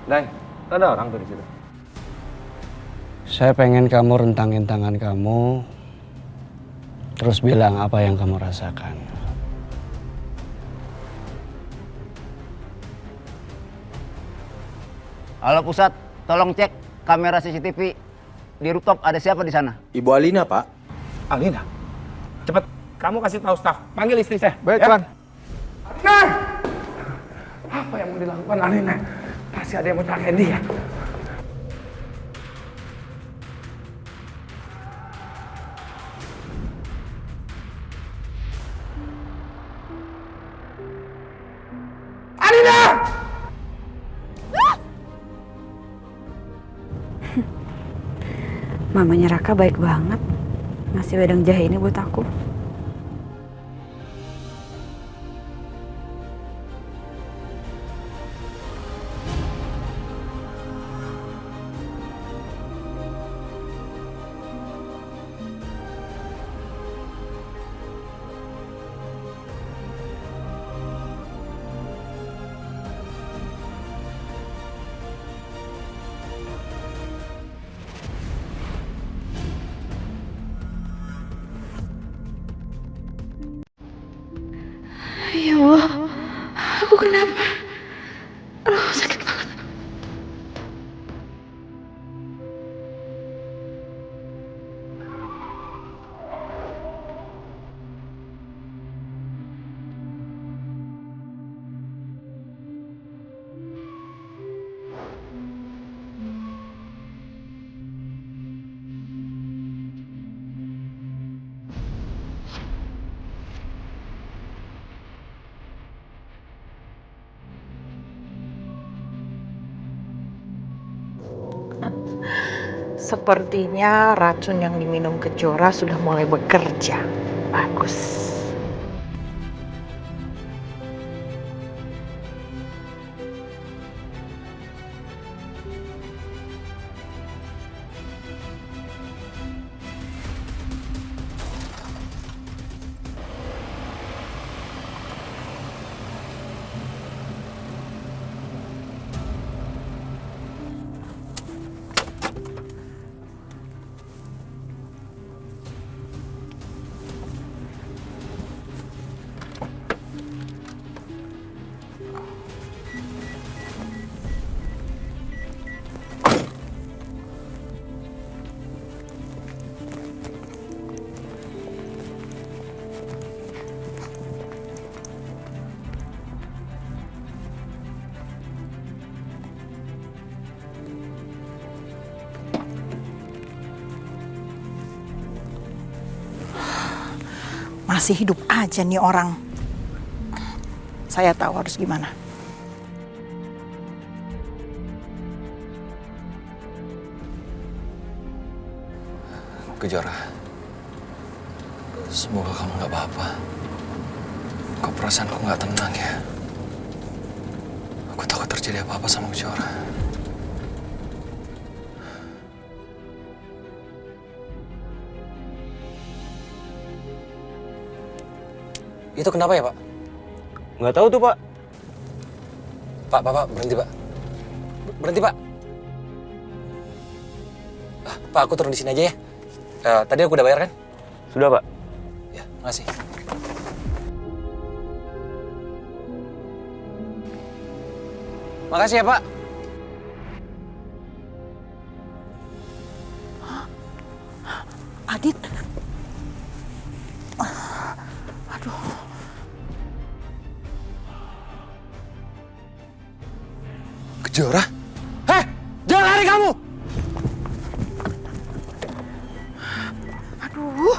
Dai, ada orang tuh di situ. Saya pengen kamu rentangin tangan kamu, terus bilang apa yang kamu rasakan. Halo pusat, tolong cek kamera CCTV di rooftop, ada siapa di sana? Ibu Alina, Pak. Alina, cepet kamu kasih tahu staf, panggil istri saya. Baik, ya? Tuan. Alina! Apa yang mau dilakukan Alina? Pasti ada yang mau celakain dia. Alina! Mamanya Raka baik banget. Ngasih wedang jahe ini buat aku. Ya Allah, aku kenapa? Aduh, sakit banget. Sepertinya racun yang diminum Kejora sudah mulai bekerja. Bagus. Masih hidup aja nih orang. Saya tahu harus gimana. Kejora, semoga kamu gak apa-apa. Kok perasaanku gak tenang ya? Aku takut terjadi apa-apa sama Kejora. Itu kenapa ya, Pak? Nggak tahu tuh, Pak. Pak, berhenti, Pak. Berhenti, Pak. Pak, aku turun di sini aja ya. Tadi aku udah bayar kan? Sudah, Pak. Ya, makasih. Makasih ya, Pak. Adit. Aduh. Kejora? Hei, jangan lari kamu! Aduh.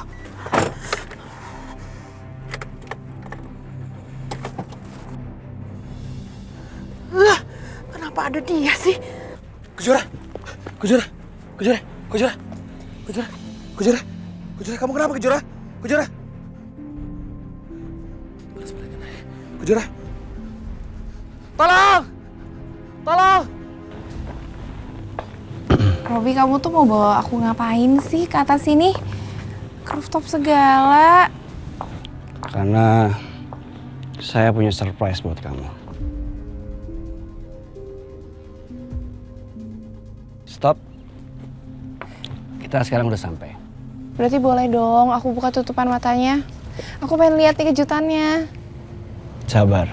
Kenapa ada dia sih? Kejora, Kejora, Kejora, Kejora, Kejora, Kejora, Kejora, kamu kenapa Kejora? Kejora, Kejora, tolong, tolong. Robi, kamu tuh mau bawa aku ngapain sih ke atas sini? Ke rooftop segala. Karena saya punya surprise buat kamu. Stop. Kita sekarang udah sampai. Berarti boleh dong aku buka tutupan matanya. Aku pengen lihat nih kejutannya. Sabar.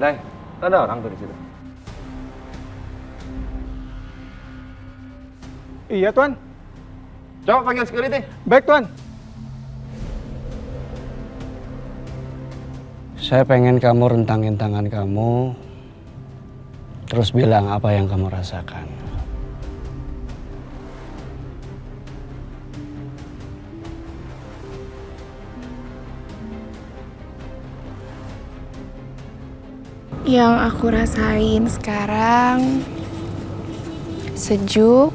Nay, ada orang tuh di situ. Iya, Tuan. Coba panggil security. Baik, Tuan. Saya pengen kamu rentangin tangan kamu, terus bilang apa yang kamu rasakan. Yang aku rasain sekarang sejuk,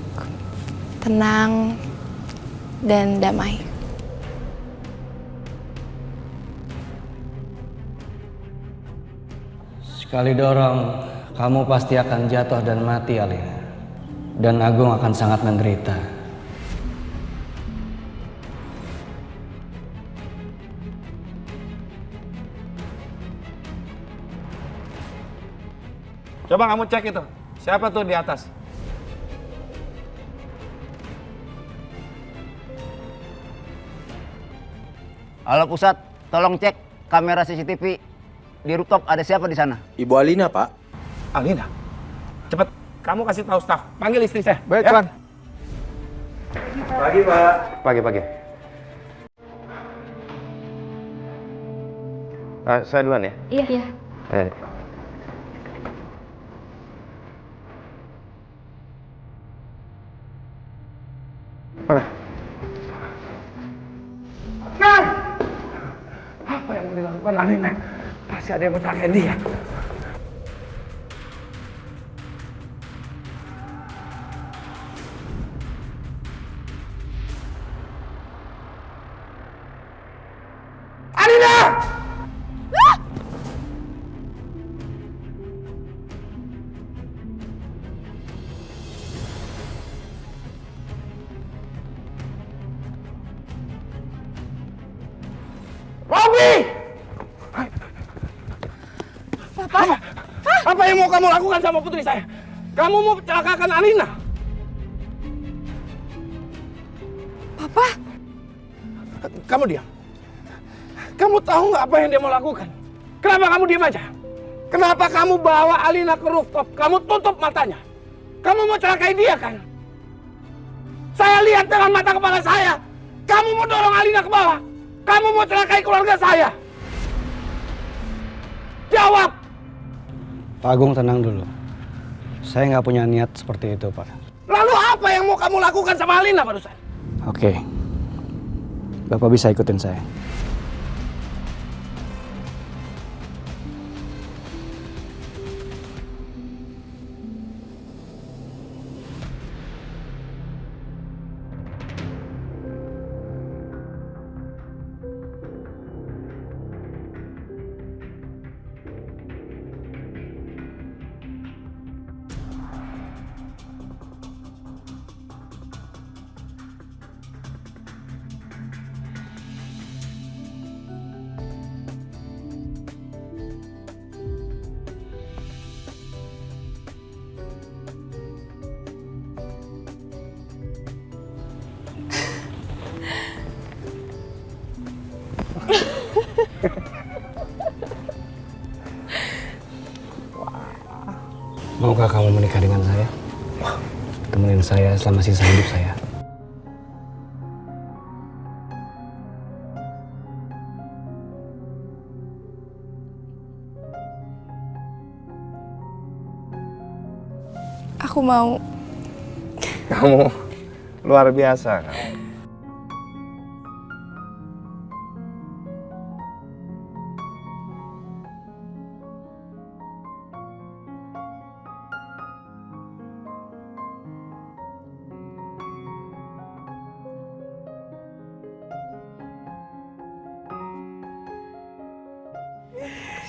tenang, dan damai. Sekali dorong, kamu pasti akan jatuh dan mati, Alina. Dan Agung akan sangat menderita. Coba kamu cek itu. Siapa tuh di atas? Halo pusat, tolong cek kamera CCTV di rooftop, ada siapa di sana? Ibu Alina, Pak. Alina. Cepet, kamu kasih tahu staf. Panggil istri saya. Baik, ya? Tuan. Pagi, Pak. Pagi. Saya duluan ya? Iya. Mana? Nah! Apa yang mau dilakukan Alina? Pasti ada yang mencelakai dia. Alina! Robi! Apa yang mau kamu lakukan sama putri saya? Kamu mau celakakan Alina? Papa? Kamu diam. Kamu tahu nggak apa yang dia mau lakukan? Kenapa kamu diam aja? Kenapa kamu bawa Alina ke rooftop? Kamu tutup matanya. Kamu mau celakai dia kan? Saya lihat dengan mata kepala saya. Kamu mau dorong Alina ke bawah. Kamu mau celakai keluarga saya. Jawab! Pak Agung, tenang dulu. Saya nggak punya niat seperti itu, Pak. Lalu apa yang mau kamu lakukan sama Alina barusan? Oke. Bapak bisa ikutin saya. Maukah kamu menikah dengan saya? Temenin saya selama sisa hidup saya. Aku mau. Kamu luar biasa kan?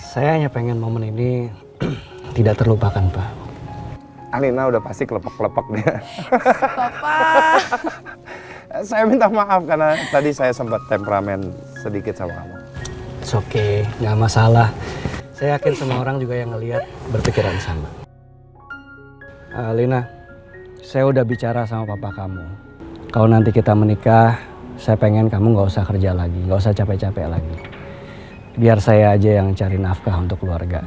Saya hanya pengen momen ini tidak terlupakan, Pak. Alina udah pasti kelepek-kelepek dia. Papa. Saya minta maaf karena tadi saya sempat temperamen sedikit sama kamu. It's okay, nggak masalah. Saya yakin semua orang juga yang ngelihat berpikiran sama. Lina, saya udah bicara sama papa kamu. Kalau nanti kita menikah, saya pengen kamu nggak usah kerja lagi, nggak usah capek-capek lagi. Biar saya aja yang cari nafkah untuk keluarga.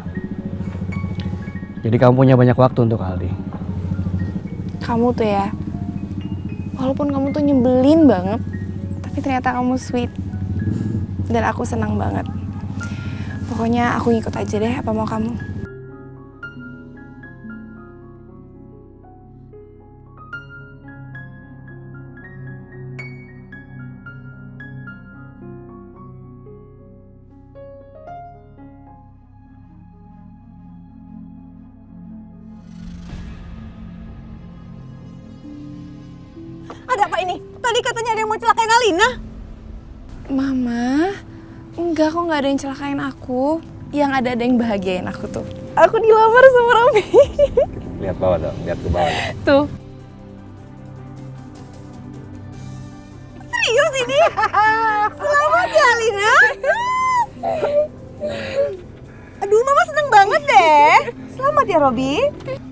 Jadi kamu punya banyak waktu untuk Aldi. Kamu tuh ya, walaupun kamu tuh nyebelin banget, tapi ternyata kamu sweet. Dan aku senang banget. Pokoknya aku ikut aja deh apa mau kamu. Ada apa ini? Tadi katanya ada yang mau celakain Alina. Mama, enggak kok, nggak ada yang celakain aku. Yang ada yang bahagiain aku tuh. Aku dilamar sama Robi. Lihat bawah dong, lihat ke bawah dong. Tuh. Serius ini? Selamat ya Alina. Aduh, Mama seneng banget deh. Selamat ya Robi.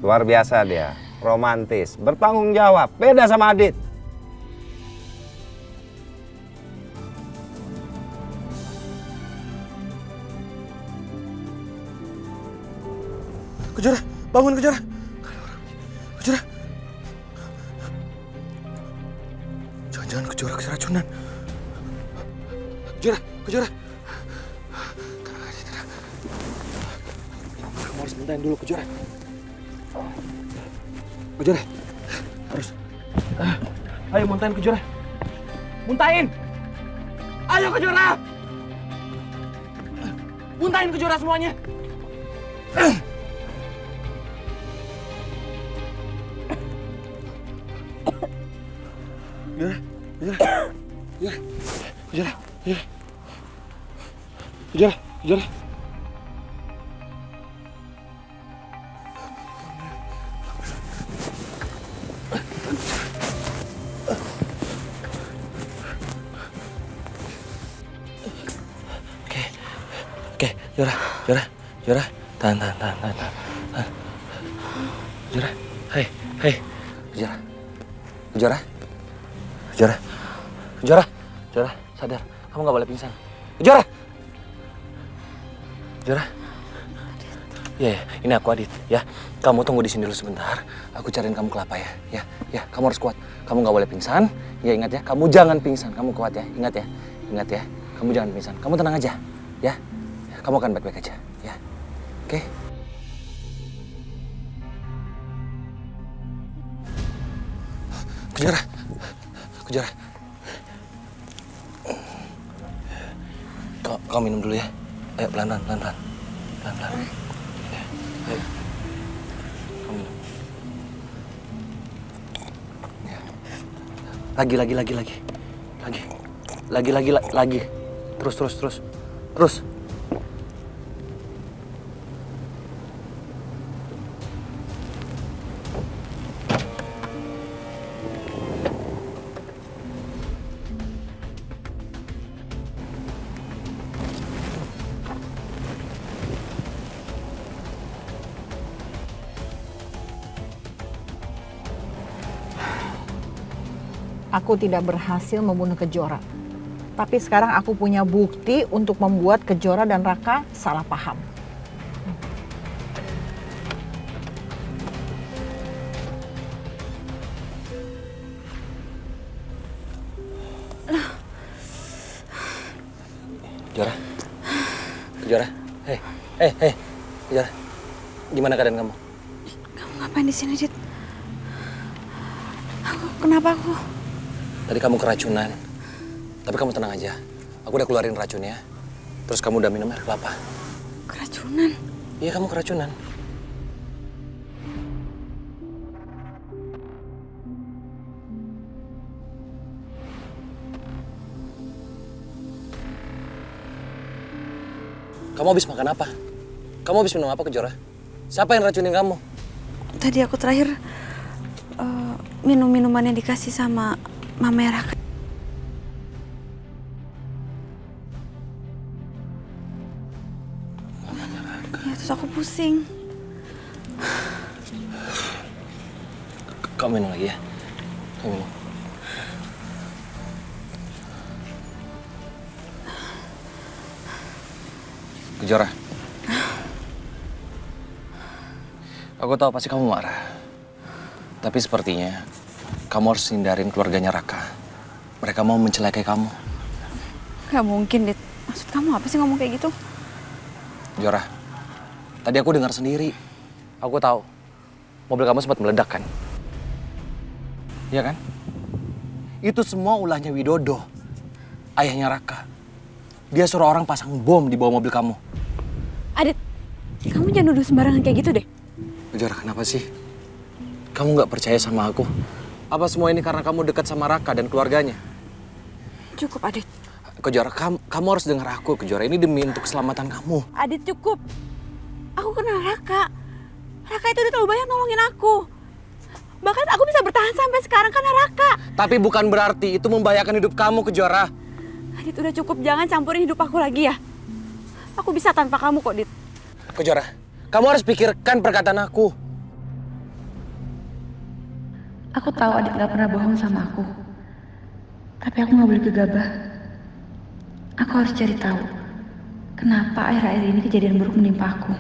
Luar biasa dia, romantis, bertanggung jawab, beda sama Adit. Kejora, bangun Kejora. Kejora. Jangan-jangan Kejora keracunan. Kejora, Kejora. Tenang aja, tenang. Kamu harus muntahin dulu Kejora. Kejora, harus. Ayo muntahin Kejora. Muntahin. Ayo Kejora. Muntahin Kejora semuanya. Kejora, Kejora, Kejora, Kejora, Kejora, Kejora, Kejora. Oke, Kejora, Kejora, Kejora, tahan. Kejora, hei, Kejora, Kejora. Kejora, Kejora, Kejora, sadar. Kamu nggak boleh pingsan. Kejora, Kejora. Ya, ini aku Adit. Ya, kamu tunggu di sini dulu sebentar. Aku cariin kamu kelapa ya. Ya, kamu harus kuat. Kamu nggak boleh pingsan. Ya ingat ya, kamu jangan pingsan. Kamu kuat ya, ingat ya. Kamu jangan pingsan. Kamu tenang aja, ya. Kamu akan baik-baik aja, ya. Oke. Kejora. Kejora. Kau minum dulu ya. Ayo pelan-pelan. Pelan-pelan. Ya, ayo. Kau minum. Ya. Lagi. Terus. Aku tidak berhasil membunuh Kejora. Tapi sekarang aku punya bukti untuk membuat Kejora dan Raka salah paham. Kejora. Hei. Kejora. Gimana keadaan kamu? Kamu ngapain di sini, Dit? Kenapa aku? Tadi kamu keracunan. Tapi kamu tenang aja. Aku udah keluarin racunnya. Terus kamu udah minum air kelapa. Keracunan? Iya, kamu keracunan. Kamu habis makan apa? Kamu habis minum apa, Kejora? Siapa yang racunin kamu? Tadi aku terakhir minum minuman yang dikasih sama Mama Raka. Ya, terus aku pusing. Kamu minum lagi ya? Kamu minum. Kejora. Aku tahu pasti kamu marah. Tapi sepertinya kamu harus hindarin keluarganya Raka. Mereka mau mencelakai kamu. Gak mungkin, Dit. Maksud kamu apa sih ngomong kayak gitu? Kejora, tadi aku dengar sendiri. Aku tahu mobil kamu sempat meledak kan? Iya kan? Itu semua ulahnya Widodo, ayahnya Raka. Dia suruh orang pasang bom di bawah mobil kamu. Adit, kamu jangan nuduh sembarangan kayak gitu deh. Kejora, kenapa sih? Kamu nggak percaya sama aku? Apa semua ini karena kamu dekat sama Raka dan keluarganya? Cukup, Adit. Kejora, kamu harus dengar aku, Kejora. Ini demi untuk keselamatan kamu. Adit, cukup. Aku kenal Raka. Raka itu udah terlalu banyak nolongin aku. Bahkan aku bisa bertahan sampai sekarang karena Raka. Tapi bukan berarti itu membahayakan hidup kamu, Kejora. Adit, udah cukup. Jangan campurin hidup aku lagi ya. Aku bisa tanpa kamu kok, Dit. Kejora, kamu harus pikirkan perkataan aku. Aku tahu Adit gak pernah bohong sama aku. Tapi aku gak boleh gegabah. Aku harus cari tahu kenapa akhir-akhir ini kejadian buruk menimpa aku.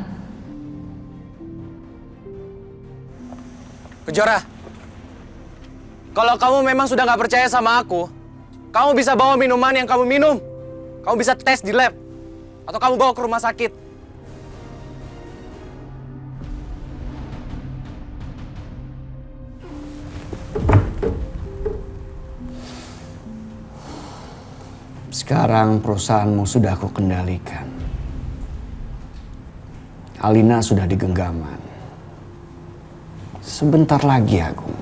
Kejora, kalau kamu memang sudah gak percaya sama aku, kamu bisa bawa minuman yang kamu minum. Kamu bisa tes di lab. Atau kamu bawa ke rumah sakit. Sekarang perusahaanmu sudah aku kendalikan. Alina sudah di genggaman. Sebentar lagi, Agung.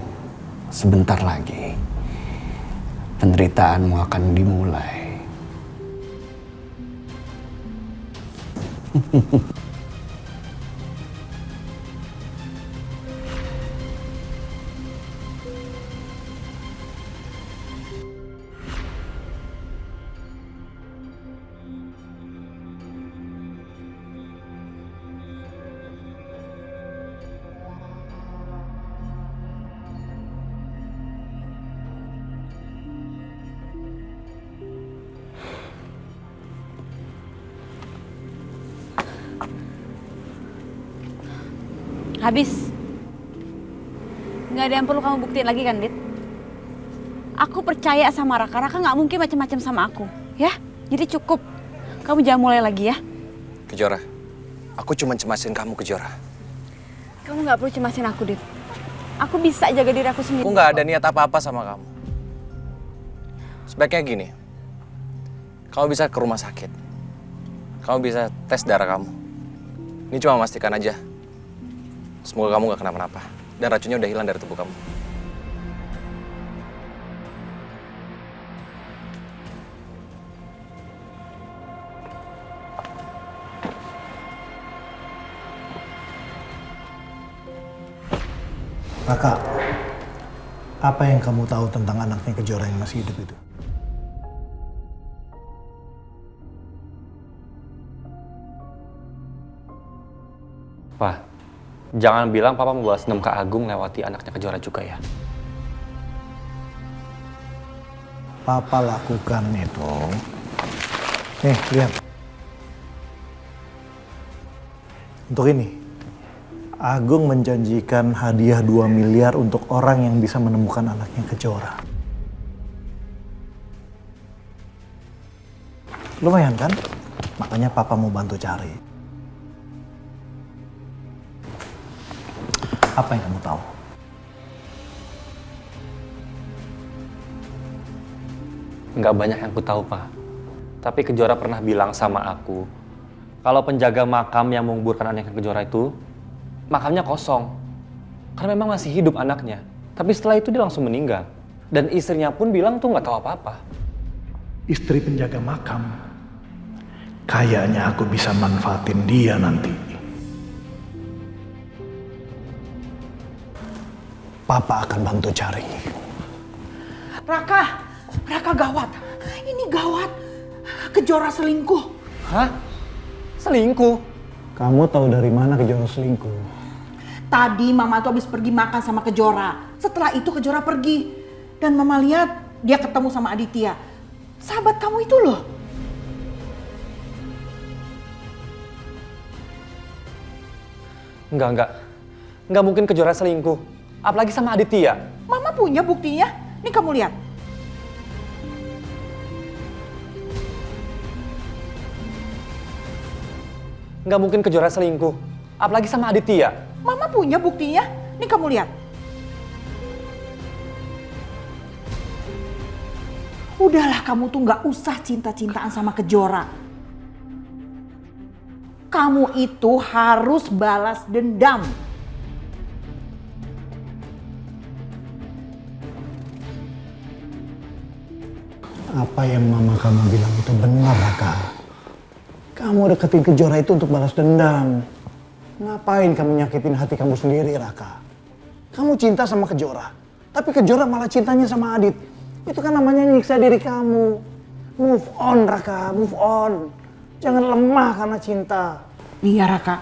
Sebentar lagi. Penderitaanmu akan dimulai. Habis. Nggak ada yang perlu kamu buktiin lagi kan, Dit? Aku percaya sama Raka. Raka nggak mungkin macam-macam sama aku, ya? Jadi cukup. Kamu jangan mulai lagi ya. Kejora, aku cuma cemasin kamu, Kejora. Kamu nggak perlu cemasin aku, Dit. Aku bisa jaga diri aku sendiri. Aku nggak ada niat apa-apa sama kamu. Sebaiknya gini, kamu bisa ke rumah sakit. Kamu bisa tes darah kamu. Ini cuma memastikan aja. Semoga kamu gak kenapa-napa. Dan racunnya udah hilang dari tubuh kamu. Raka, apa yang kamu tahu tentang anaknya Kejora yang masih hidup itu? Pak, jangan bilang Papa mau balas dendam ke Agung lewati anaknya Kejora juga ya. Papa lakukan itu. Nih, lihat. Untuk ini, Agung menjanjikan hadiah 2 miliar untuk orang yang bisa menemukan anaknya Kejora. Lumayan kan? Makanya Papa mau bantu cari. Apa yang kamu tahu? Nggak banyak yang aku tahu, Pak. Tapi Kejora pernah bilang sama aku, kalau penjaga makam yang menguburkan anaknya Kejora itu, makamnya kosong. Karena memang masih hidup anaknya. Tapi setelah itu dia langsung meninggal. Dan istrinya pun bilang tuh nggak tahu apa-apa. Istri penjaga makam. Kayaknya aku bisa manfaatin dia nanti. Papa akan bantu cari. Raka gawat. Ini gawat. Kejora selingkuh. Hah? Selingkuh? Kamu tahu dari mana Kejora selingkuh? Tadi Mama tuh habis pergi makan sama Kejora. Setelah itu Kejora pergi. Dan Mama lihat dia ketemu sama Aditya. Sahabat kamu itu loh. Enggak. Enggak mungkin Kejora selingkuh. Apalagi sama Aditya. Mama punya buktinya. Nih kamu lihat. Enggak mungkin Kejora selingkuh. Apalagi sama Aditya. Mama punya buktinya. Nih kamu lihat. Udahlah kamu tuh gak usah cinta-cintaan sama Kejora. Kamu itu harus balas dendam. Apa yang mama kamu bilang itu benar, Raka. Kamu deketin Kejora itu untuk balas dendam. Ngapain kamu nyakitin hati kamu sendiri, Raka? Kamu cinta sama Kejora, tapi Kejora malah cintanya sama Adit. Itu kan namanya nyiksa diri kamu. Move on, Raka, move on. Jangan lemah karena cinta. Iya, Raka.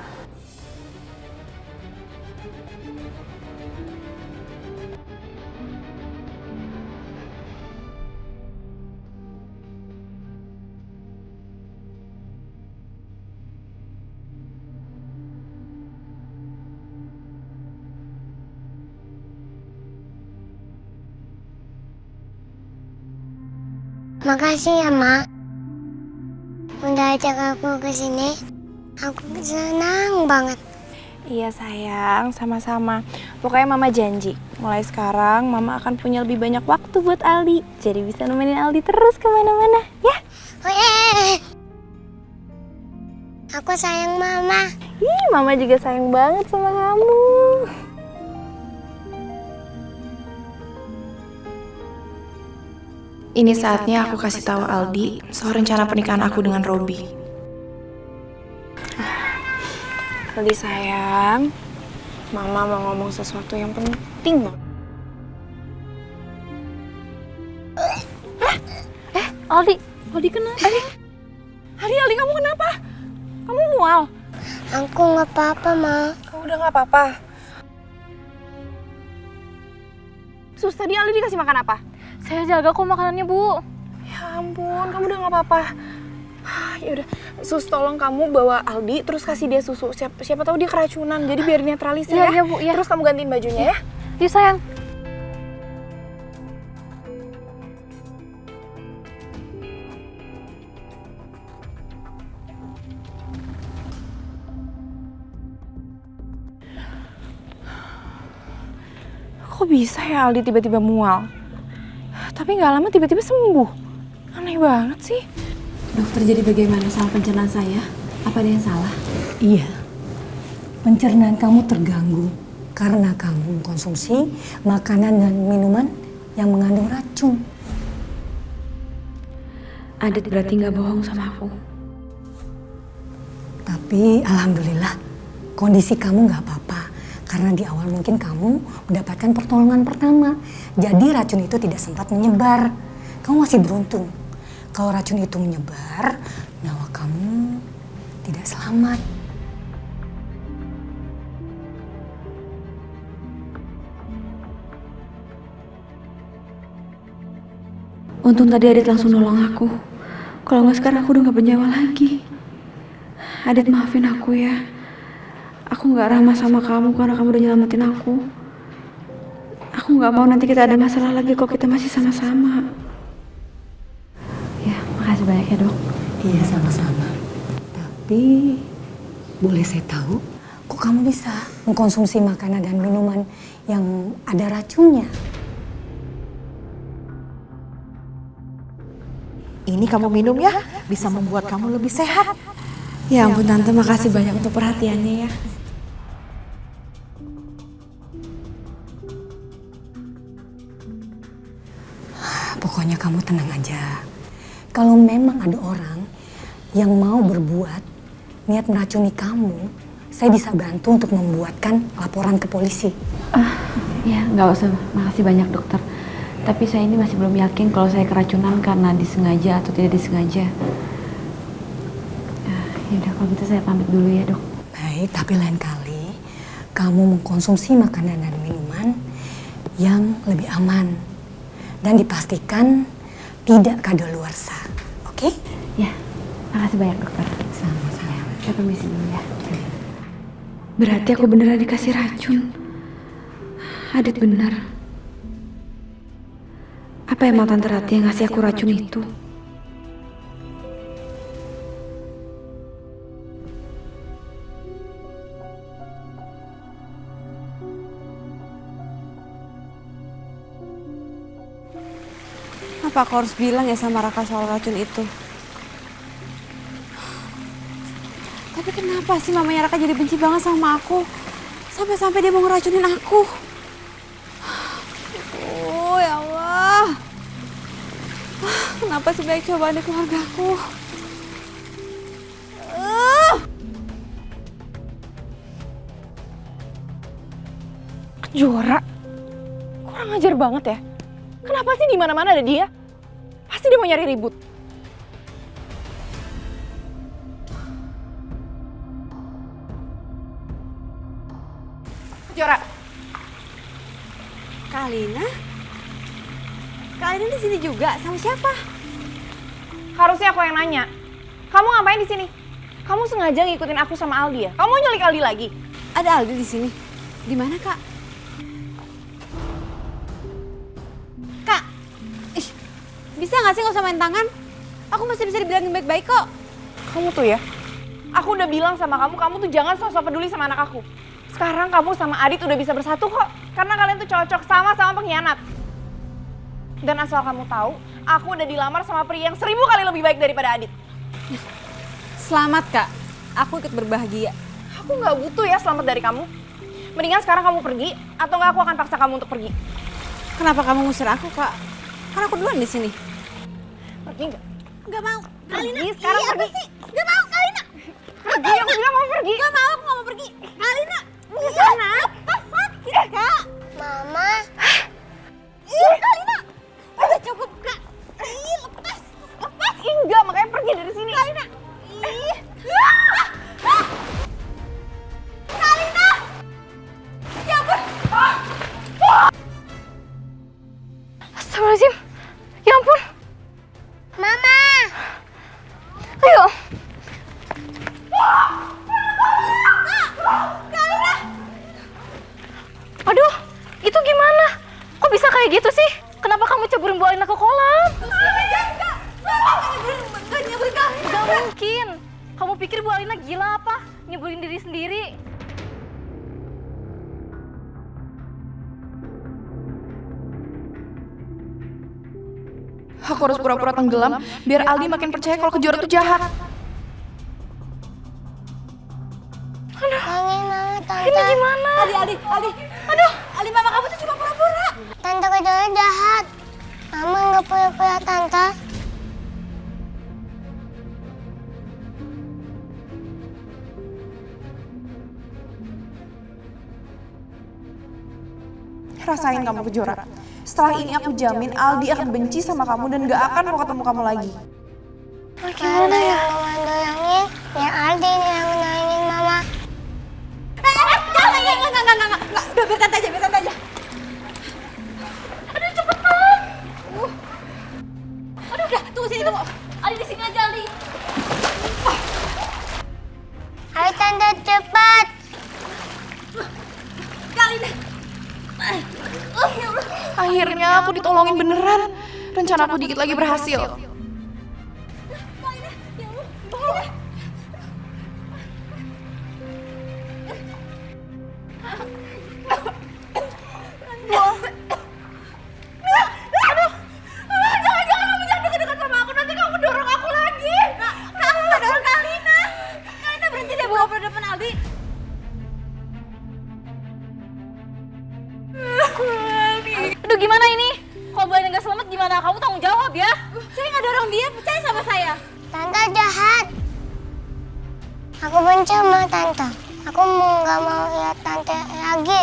Makasih ya, Mak. Udah ajak aku ke sini. Aku senang banget. Iya sayang, sama-sama. Pokoknya Mama janji, mulai sekarang Mama akan punya lebih banyak waktu buat Aldi. Jadi bisa nemenin Aldi terus kemana-mana, ya? Aku sayang Mama. Ih, Mama juga sayang banget sama kamu. Ini saatnya aku kasih tahu Aldi soal rencana pernikahan aku dengan Robi. Aldi sayang, Mama mau ngomong sesuatu yang penting banget. Aldi kenapa? Aldi kamu kenapa? Kamu mual? Aku nggak apa-apa, Ma. Kamu udah nggak apa-apa? Sus, tadi Aldi dikasih makan apa? Saya jaga kok makanannya, Bu. Ya ampun, kamu udah gak apa-apa. Ya udah, Sus tolong kamu bawa Aldi terus kasih dia susu. Siapa tahu dia keracunan. Jadi biar netralisir ya. Iya, Bu, ya. Terus kamu gantiin bajunya ya. Yuk, sayang. Kok bisa ya Aldi tiba-tiba mual? Tapi gak lama tiba-tiba sembuh. Aneh banget sih. Dokter, jadi bagaimana sama pencernaan saya? Apa ada yang salah? Iya, pencernaan kamu terganggu karena kamu mengkonsumsi makanan dan minuman yang mengandung racun. Adit berarti nggak bohong sama aku. Tapi alhamdulillah kondisi kamu nggak apa-apa karena di awal mungkin kamu mendapatkan pertolongan pertama. Jadi racun itu tidak sempat menyebar. Kamu masih beruntung. Kalau racun itu menyebar, nyawa kamu tidak selamat. Untung tadi Adit langsung nolong aku. Kalau nggak sekarang aku udah nggak bernyawa lagi. Adit, maafin aku ya. Aku nggak ramah sama kamu karena kamu udah nyelamatin aku. Aku nggak mau nanti kita ada masalah lagi kalau kita masih sama-sama. Ya, makasih banyak ya, Dok. Iya, sama-sama. Tapi boleh saya tahu, kok kamu bisa mengkonsumsi makanan dan minuman yang ada racunnya? Ini kamu minum ya, bisa membuat kamu lebih sehat. Ya ampun Tante, makasih banyak untuk perhatiannya ya. Pokoknya kamu tenang aja. Kalau memang ada orang yang mau berbuat niat meracuni kamu, saya bisa bantu untuk membuatkan laporan ke polisi. Ya, nggak usah. Makasih banyak dokter. Tapi saya ini masih belum yakin kalau saya keracunan karena disengaja atau tidak disengaja. Ya udah, kalau gitu saya pamit dulu ya, Dok. Baik, tapi lain kali kamu mengkonsumsi makanan dan minuman yang lebih aman dan dipastikan tidak kadaluarsa. Oke? Ya, makasih banyak dokter. Sama-sama. Saya permisi dulu ya. Berarti aku beneran dikasih racun. Adit benar. Apa emang Tante Rati yang ngasih aku racun itu? Apa aku harus bilang ya sama Raka soal racun itu? Tapi kenapa sih mamanya Raka jadi benci banget sama aku? Sampai-sampai dia mau ngeracunin aku. Oh ya Allah. Kenapa sebaik cobaan di keluarga aku? Jora, kurang ajar banget ya. Kenapa sih di mana-mana ada dia? Pasti dia mau nyari ribut. Jora. Kalina? Kalina di sini juga sama siapa? Harusnya aku yang nanya. Kamu ngapain di sini? Kamu sengaja ngikutin aku sama Aldi ya? Kamu mau nyulik Aldi lagi? Ada Aldi di sini. Di mana, Kak? Kak, bisa nggak sih nggak usah main tangan? Aku masih bisa dibilangin baik-baik kok. Kamu tuh ya, aku udah bilang sama kamu tuh jangan sosok peduli sama anak aku. Sekarang kamu sama Adit udah bisa bersatu kok. Karena kalian tuh cocok sama pengkhianat. Dan asal kamu tahu, aku udah dilamar sama pria yang 1000 kali lebih baik daripada Adit. Selamat, Kak. Aku ikut berbahagia. Aku nggak butuh ya selamat dari kamu. Mendingan sekarang kamu pergi, atau nggak aku akan paksa kamu untuk pergi. Kenapa kamu ngusir aku, Kak? Karena aku duluan di sini. Pergi nggak? Nggak mau. Kalina, pergi sekarang, iya, pergi. apa sih? Nggak mau, Kalina. Pergi, aku bilang mau pergi. Nggak mau, aku nggak mau pergi. Kalina, di sana. Lepas, sakit, Kak. Mama. Kalina. Udah cukup, Kak. Lepas. Lepas. Enggak, makanya pergi dari sini. Kalina. Kalina. Ya ampun. Astagfirullahaladzim. Ya ampun. Mama. Ayo. Aduh, itu gimana? Kok bisa kayak gitu sih? Kenapa kamu ceburin Bu Alina ke kolam? Gak mungkin. Kamu pikir Bu Alina gila apa? Nyeburin diri sendiri. Aku harus pura-pura tenggelam biar Aldi makin percaya kalau Kejora itu jahat. Kangen banget, Tante. Ini gimana? Aldi. Aduh, Aldi, mama kamu tuh cuma pura-pura. Tante Kejora jahat. Mama nggak pura-pura, Tante. Rasain kamu Kejora. Setelah ini aku jamin Aldi akan benci sama kamu dan gak akan mau ketemu kamu lagi. Gimana ya? Yang biar Aldi yang nangin Mama. Enggak. Udah, biar tante aja. Aduh, cepetan. Aduh, udah, tunggu sini, tunggu. Aldi di sini aja, Aldi. Ayo Tante, cepat. Kalina. Akhirnya aku ditolongin beneran. Rencana aku dikit lagi berhasil. Aduh, gimana ini? Kalau Bu Alina nggak selamat gimana? Kamu tanggung jawab ya. Saya nggak dorong dia, percaya sama saya. Tante jahat. Aku benci sama Tante. Aku nggak mau lihat Tante lagi.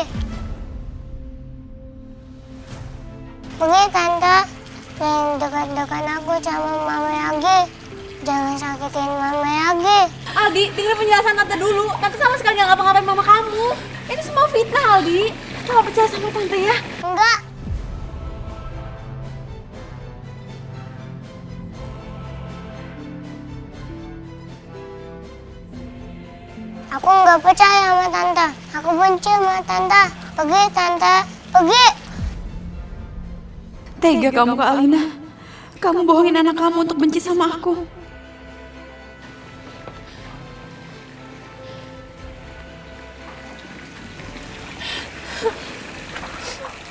Pergi tante, jangan dekat-dekat aku sama mama lagi. Jangan sakitin mama lagi. Aldi, dengar penjelasan tante dulu. Tante sama sekali nggak ngapa-ngapain mama kamu. Ini semua fitnah, Aldi. Kamu percaya sama tante ya? Enggak. Aku nggak percaya sama tante. Aku benci sama tante. Pergi tante, pergi. Tega kamu Kak Alina. Kamu bohongin anak kamu untuk benci sama aku.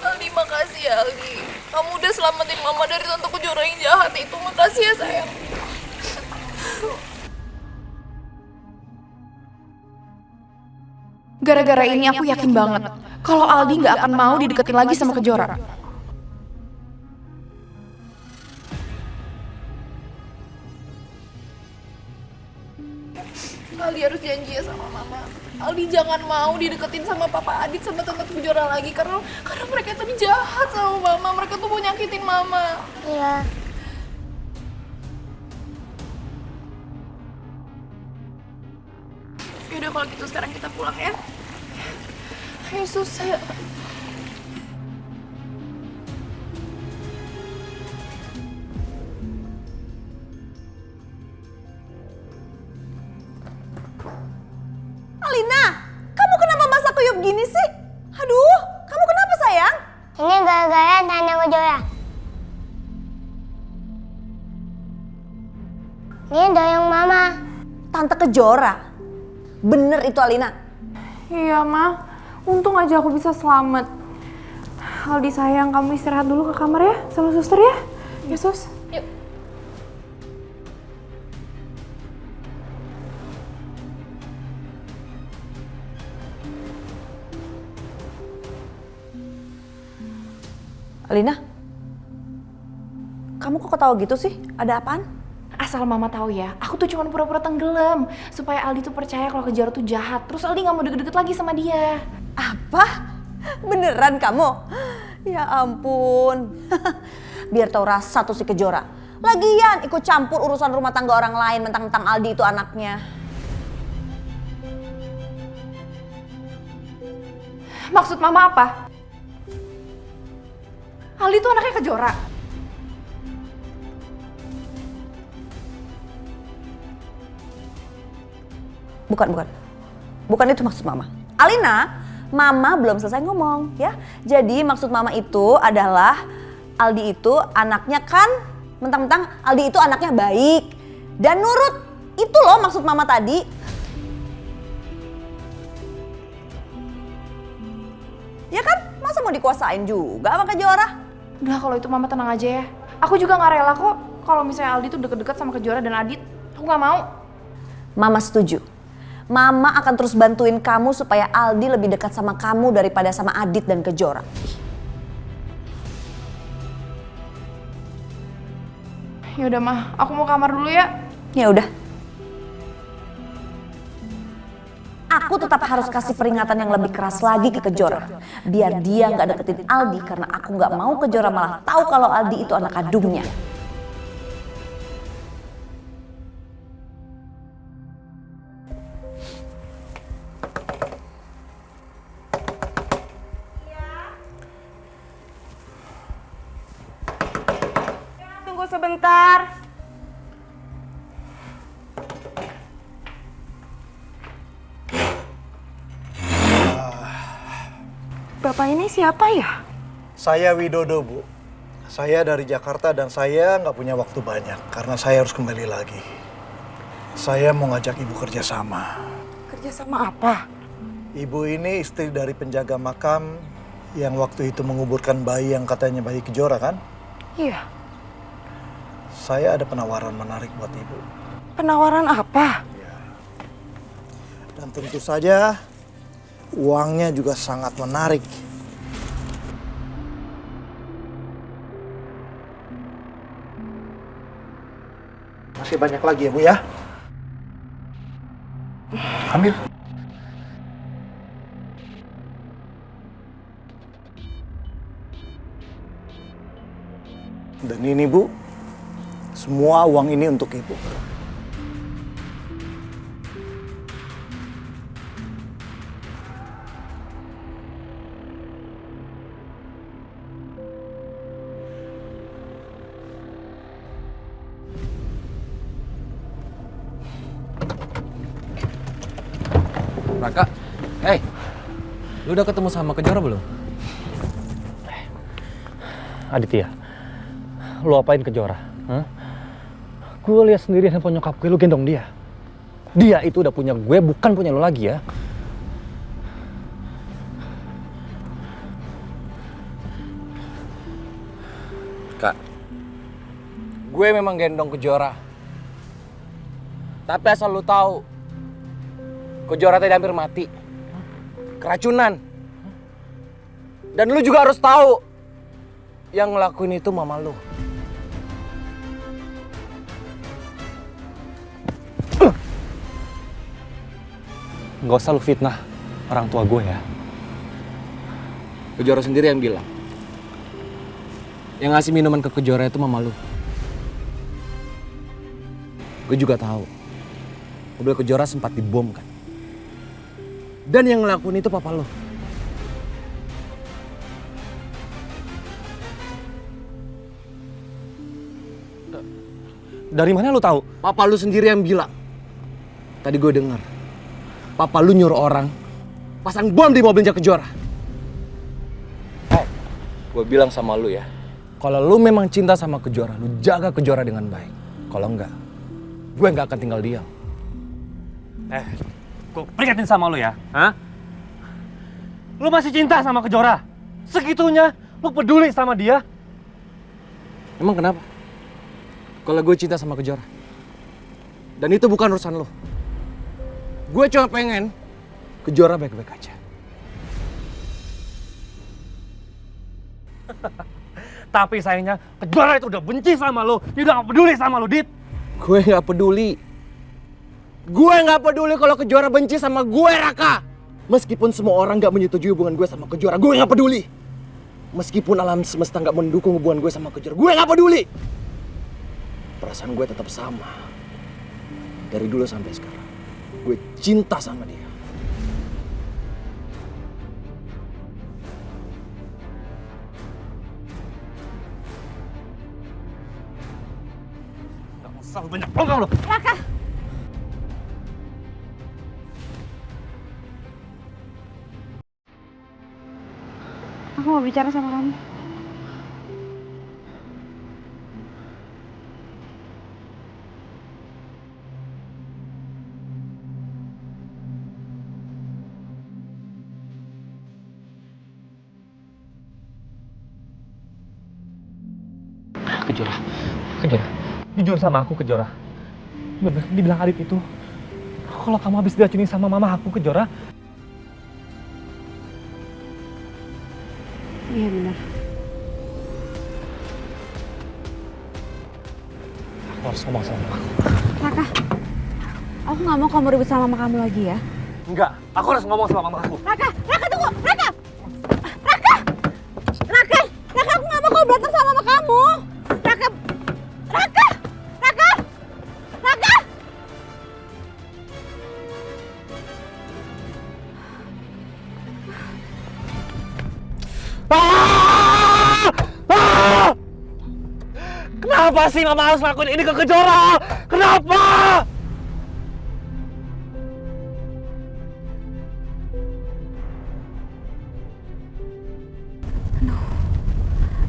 Aldi, makasih ya Aldi. Kamu udah selamatin mama dari tante Kejora yang jahat itu. Makasih ya sayang. Gara-gara ini aku yakin banget kalau Aldi nggak akan mau dideketin lagi sama Kejora. Aldi harus janji ya sama mama. Aldi jangan mau dideketin sama Papa Adit sama Tante Kejora lagi karena mereka tuh jahat sama mama. Mereka tuh mau nyakitin mama. Iya. Yaudah kalau gitu sekarang kita pulang ya. Ayo susah. Alina, kamu kenapa basah kuyup gini sih? Aduh, kamu kenapa sayang? Ini gara-gara Tante Kejora. Ini doyong mama. Tante Kejora? Bener itu Alina? Iya Ma, untung aja aku bisa selamat. Aldi sayang, kamu istirahat dulu ke kamar ya sama suster ya. Ya sus. Yuk. Alina, kamu kok ketawa gitu sih? Ada apaan? Asal mama tahu ya, aku tuh cuma pura-pura tenggelam supaya Aldi tuh percaya kalau Kejora tuh jahat. Terus Aldi nggak mau deket-deket lagi sama dia. Apa? Beneran kamu? Ya ampun. Biar tahu rasa tuh si Kejora. Lagian ikut campur urusan rumah tangga orang lain, mentang-mentang Aldi itu anaknya. Maksud mama apa? Aldi tuh anaknya Kejora. Bukan itu maksud mama. Alina, mama belum selesai ngomong ya. Jadi maksud mama itu adalah Aldi itu anaknya kan, mentang-mentang Aldi itu anaknya baik dan nurut. Itu loh maksud mama tadi. Ya kan? Masa mau dikuasain juga sama Kejora? Udah kalau itu mama tenang aja ya. Aku juga nggak rela kok kalau misalnya Aldi tuh deket-deket sama Kejora dan Adit. Aku nggak mau. Mama setuju. Mama akan terus bantuin kamu supaya Aldi lebih dekat sama kamu daripada sama Adit dan Kejora. Ya udah mah, aku mau kamar dulu ya. Ya udah. Aku tetap harus kasih peringatan yang lebih keras lagi ke Kejora. Biar dia nggak deketin Aldi karena aku nggak mau Kejora malah tahu kalau Aldi itu anak kandungnya. Tunggu sebentar. Bapak ini siapa ya? Saya Widodo, Bu. Saya dari Jakarta dan saya nggak punya waktu banyak karena saya harus kembali lagi. Saya mau ngajak Ibu kerjasama. Kerjasama apa? Ibu ini istri dari penjaga makam yang waktu itu menguburkan bayi yang katanya bayi Kejora kan? Iya. Saya ada penawaran menarik buat Ibu. Penawaran apa? Dan tentu saja uangnya juga sangat menarik. Masih banyak lagi ya Bu ya? Ambil. ini Bu, semua uang ini untuk Ibu. Raka, hey, lu udah ketemu sama Kejora belum? Aditya, lu apain Kejora? Hah? Gue lihat sendiri handphone nyokap gue, lu gendong dia. Dia itu udah punya gue, bukan punya lu lagi ya. Kak, gue memang gendong Kejora. Tapi asal lu tahu, Kejora tadi hampir mati. Keracunan. Dan lu juga harus tahu, yang ngelakuin itu mama lu. Gak usah lu fitnah orang tua gue ya. Kejora sendiri yang bilang, yang ngasih minuman ke Kejora itu mama lu. Gue juga tahu, mobil Kejora sempat dibom kan. Dan yang ngelakuin itu papa lu. Dari mana lu tahu? Papa lu sendiri yang bilang. Tadi gue dengar, papa lu nyuruh orang pasang bom di mobilnya Kejora. Gue bilang sama lu ya, kalau lu memang cinta sama Kejora, lu jaga Kejora dengan baik. Kalau enggak, gue nggak akan tinggal diam. Gue peringatin sama lu ya, hah? Lu masih cinta sama Kejora? Segitunya lu peduli sama dia? Emang kenapa? Kalau gue cinta sama Kejora, dan itu bukan urusan lo. Gue cuma pengen Kejora baik-baik aja. Tapi sayangnya Kejora itu udah benci sama lu. Dia udah gak peduli sama lu, Dit. Gue nggak peduli. Gue nggak peduli kalau Kejora benci sama gue, Raka. Meskipun semua orang nggak menyetujui hubungan gue sama Kejora, gue nggak peduli. Meskipun alam semesta nggak mendukung hubungan gue sama Kejora, gue nggak peduli. Perasaan gue tetap sama. Dari dulu sampai sekarang, gue cinta sama dia. Gak usah banyak ngomong lu. Raka! Aku mau bicara sama kamu. Kejora, jujur sama aku Kejora. Bener, dibilang Adit itu, kalau kamu habis diracunin sama mama aku Kejora. Iya benar. Aku harus ngomong sama mama aku. Raka, aku nggak mau kamu ribut sama mama kamu lagi ya. Enggak, aku harus ngomong sama mama aku. Raka tunggu, Raka, aku nggak mau kamu berantem sama mama kamu. Raka. Kenapa sih mama harus ngelakuin ini ke Kejora? Kenapa?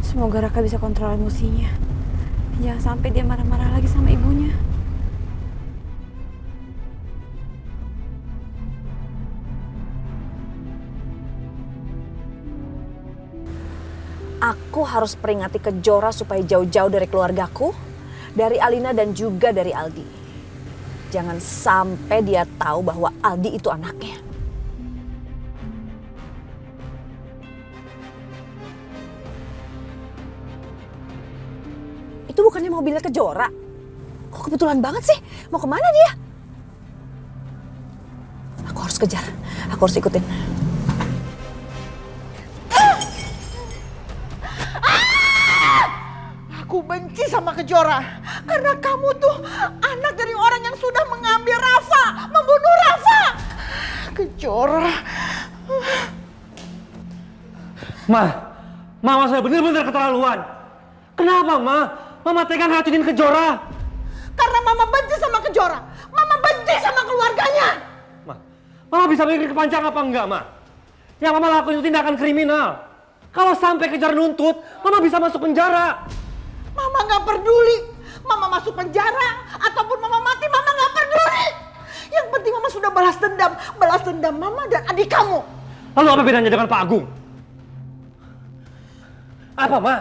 Semoga Raka bisa kontrol emosinya. Jangan sampai dia marah-marah lagi sama ibunya. Aku harus peringati Kejora supaya jauh-jauh dari keluargaku, dari Alina dan juga dari Aldi. Jangan sampai dia tahu bahwa Aldi itu anaknya. Itu bukannya mobilnya Kejora? Kok kebetulan banget sih? Mau kemana dia? Aku harus kejar, aku harus ikutin. Aku benci sama Kejora. Karena kamu tuh anak dari orang yang sudah mengambil Rafa, membunuh Rafa. Kejora. Mama saya benar-benar keterlaluan. Kenapa, Ma? Mama tega racunin Kejora. Karena Mama benci sama Kejora. Mama benci sama keluarganya. Mama bisa mikir kepanjang apa enggak, Ma? Yang Mama lakuin itu tindakan kriminal. Kalau sampai Kejora nuntut, Mama bisa masuk penjara. Mama nggak peduli. Mama masuk penjara ataupun Mama mati, Mama nggak peduli. Yang penting Mama sudah balas dendam Mama dan adik kamu. Lalu apa bedanya dengan Pak Agung? Apa, Ma?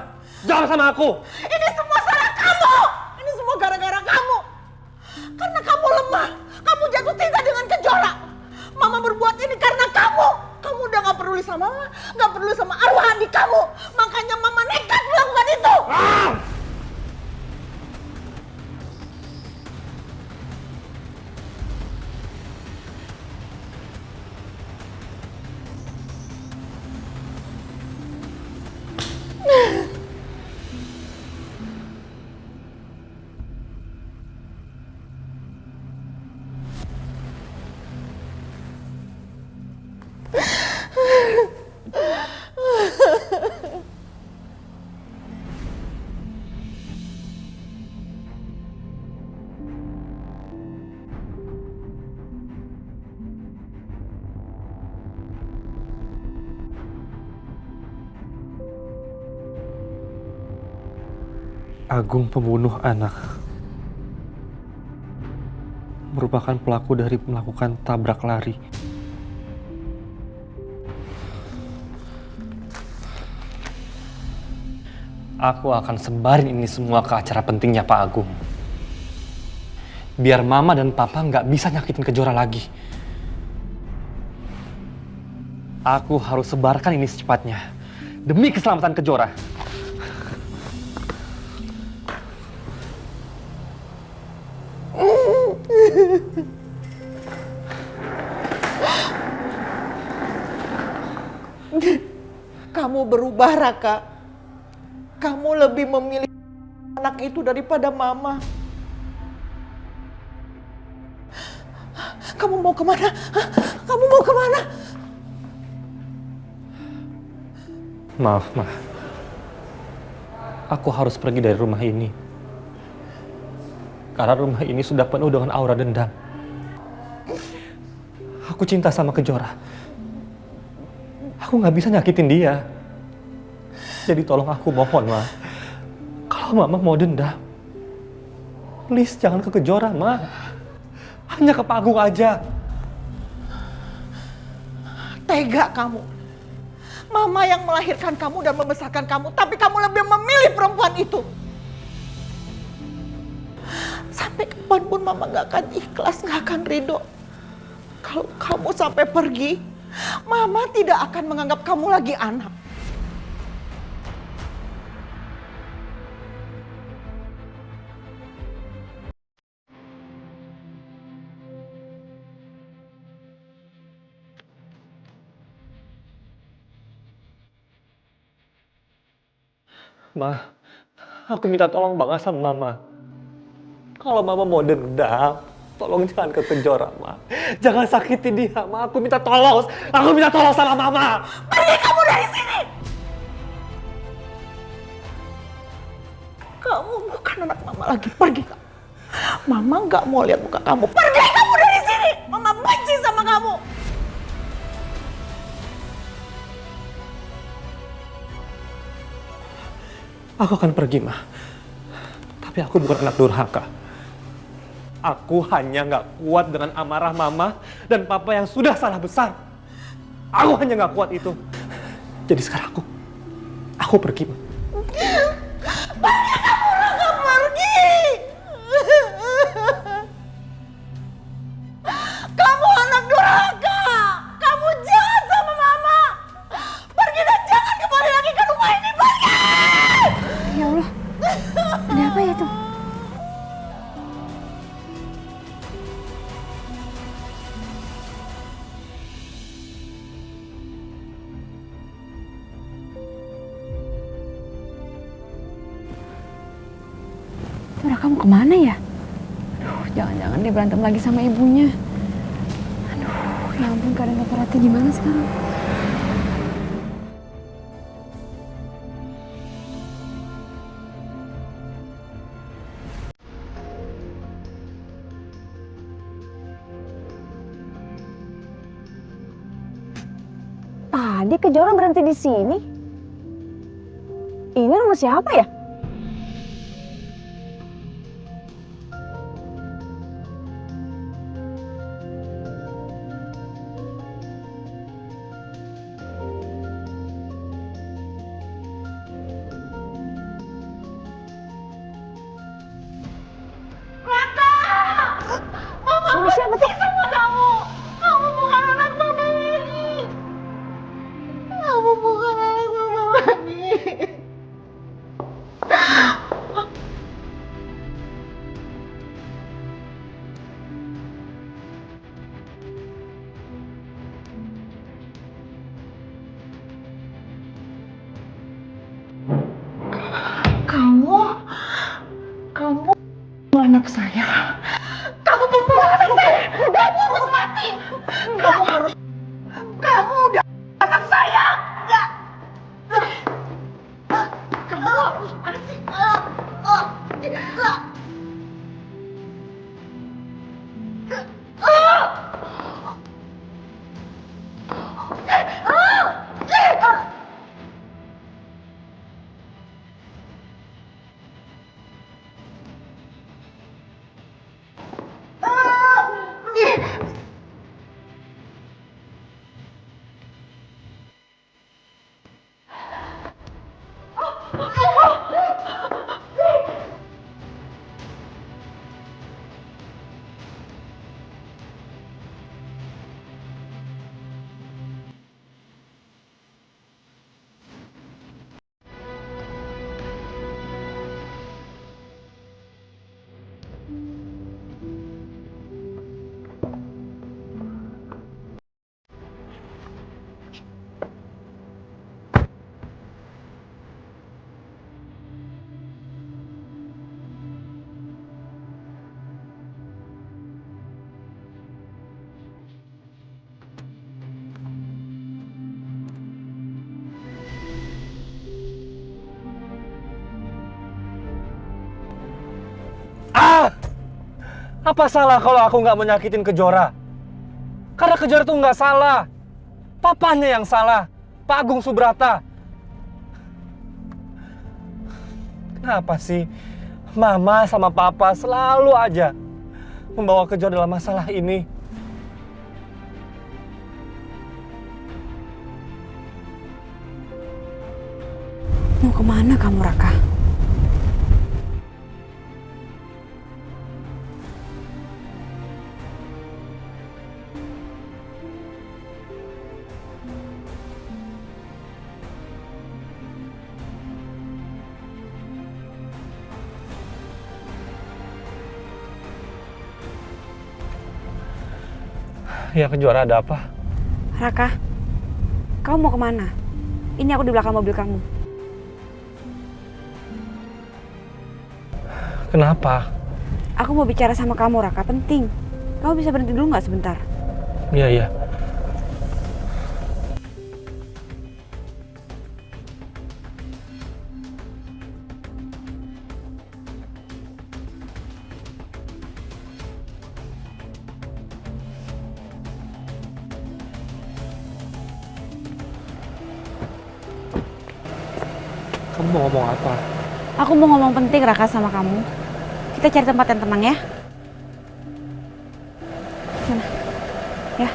Jawab sama aku. Ini semua salah kamu. Ini semua gara-gara kamu. Karena kamu lemah. Kamu jatuh cinta dengan Kejora. Mama berbuat ini karena kamu. Kamu udah gak peduli sama Mama. Gak peduli sama arwah adik kamu. Makanya Mama nekat melakukan itu. Agung pembunuh anak merupakan pelaku dari melakukan tabrak lari. Aku akan sebarin ini semua ke acara pentingnya Pak Agung. Biar Mama dan Papa nggak bisa nyakitin Kejora lagi. Aku harus sebarkan ini secepatnya demi keselamatan Kejora. Kamu berubah, Raka. Kamu lebih memilih anak itu daripada Mama. Kamu mau kemana? Hah? Kamu mau kemana? Maaf, Ma. Aku harus pergi dari rumah ini. Karena rumah ini sudah penuh dengan aura dendam. Aku cinta sama Kejora. Aku nggak bisa nyakitin dia. Jadi tolong aku mohon, Ma. Kalau Mama mau dendam, please jangan ke Kejora, Ma. Hanya ke Pak Agung aja. Tega kamu. Mama yang melahirkan kamu dan membesarkan kamu, tapi kamu lebih memilih perempuan itu. Sampai kapanpun Mama gak akan ikhlas, gak akan ridho. Kalau kamu sampai pergi, Mama tidak akan menganggap kamu lagi anak. Ma, aku minta tolong banget sama Mama. Kalau Mama mau dendam, tolong jangan ke Kejora, Ma. Jangan sakiti dia, Ma. Aku minta tolong sama Mama. Pergi kamu dari sini! Kamu bukan anak Mama lagi. Pergi kamu. Mama gak mau lihat muka kamu. Pergi kamu dari sini! Mama benci sama kamu. Aku akan pergi, Ma. Tapi aku bukan anak durhaka. Aku hanya gak kuat dengan amarah Mama dan Papa yang sudah salah besar. Aku hanya gak kuat itu. Jadi sekarang aku pergi, Ma. Pergi kamu, Raka, pergi! Kamu anak durhaka! Kamu jahat sama Mama! Pergi dan jangan kembali lagi ke rumah ini, pergi! Ya Allah, ada apa ya tuh? Raka mau kemana ya? Aduh, jangan-jangan dia berantem lagi sama ibunya. Aduh, ya ampun, keadaan Papa Rati gimana sekarang? Tadi Kejora berhenti di sini. Ini rumah siapa ya? Mama siapa sih? Sama kamu. Kamu bukan anak mama lagi. Kamu bukan anak mama lagi. Kamu anak saya. Kamu pembunuh anak saya. Kamu harus mati. Kamu udah anak saya. Enggak. Kamu harus mati. Apa salah kalau aku nggak menyakitin Kejora? Karena Kejora tuh nggak salah. Papanya yang salah, Pak Agung Subrata. Kenapa sih Mama sama Papa selalu aja membawa Kejora dalam masalah ini? Mau kemana kamu, Raka? Ya, Kejora, ada apa? Raka, kamu mau kemana? Ini aku di belakang mobil kamu. Kenapa? Aku mau bicara sama kamu, Raka. Penting. Kamu bisa berhenti dulu nggak sebentar? Iya, iya. Kamu mau ngomong apa? Aku mau ngomong penting, Raka, sama kamu. Kita cari tempat yang tenang ya. Sana. Ya.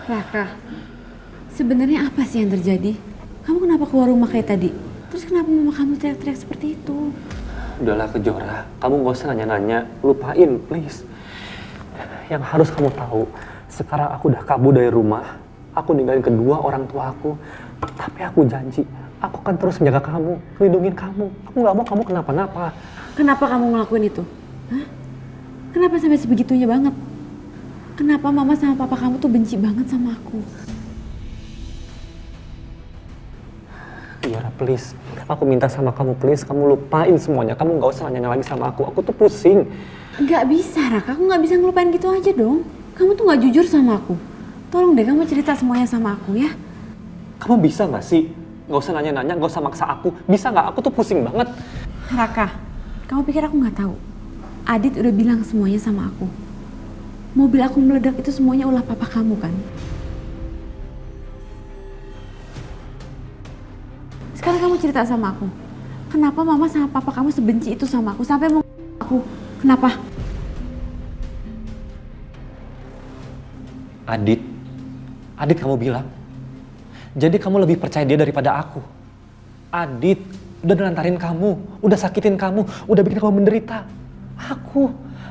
Raka, sebenarnya apa sih yang terjadi? Kamu kenapa keluar rumah kayak tadi? Terus kenapa mama kamu teriak-teriak seperti itu? Udahlah, Kejora, kamu gak usah nanya-nanya, lupain, please. Yang harus kamu tahu, sekarang aku udah kabur dari rumah, aku ninggalin kedua orang tua aku. Tapi aku janji, Aku akan terus menjaga kamu, melindungi kamu. Aku nggak mau kamu kenapa-napa. Kenapa kamu ngelakuin itu? Hah? Kenapa sampai sebegitunya banget? Kenapa mama sama papa kamu tuh benci banget sama aku? Tiara, please. Aku minta sama kamu, please. Kamu lupain semuanya. Kamu nggak usah nanya lagi sama aku. Aku tuh pusing. Nggak bisa, Raka. Aku nggak bisa ngelupain gitu aja dong. Kamu tuh nggak jujur sama aku. Tolong deh kamu cerita semuanya sama aku ya. Kamu bisa nggak sih? Nggak usah nanya-nanya, nggak usah maksa aku. Bisa nggak? Aku tuh pusing banget. Raka, kamu pikir aku nggak tahu? Adit udah bilang semuanya sama aku. Mobil aku meledak itu semuanya ulah papa kamu kan? Sekarang kamu cerita sama aku. Kenapa mama sama papa kamu sebenci itu sama aku sampai mau aku? Kenapa? Adit kamu bilang. Jadi kamu lebih percaya dia daripada aku. Adit udah nelantarin kamu, udah sakitin kamu, udah bikin kamu menderita.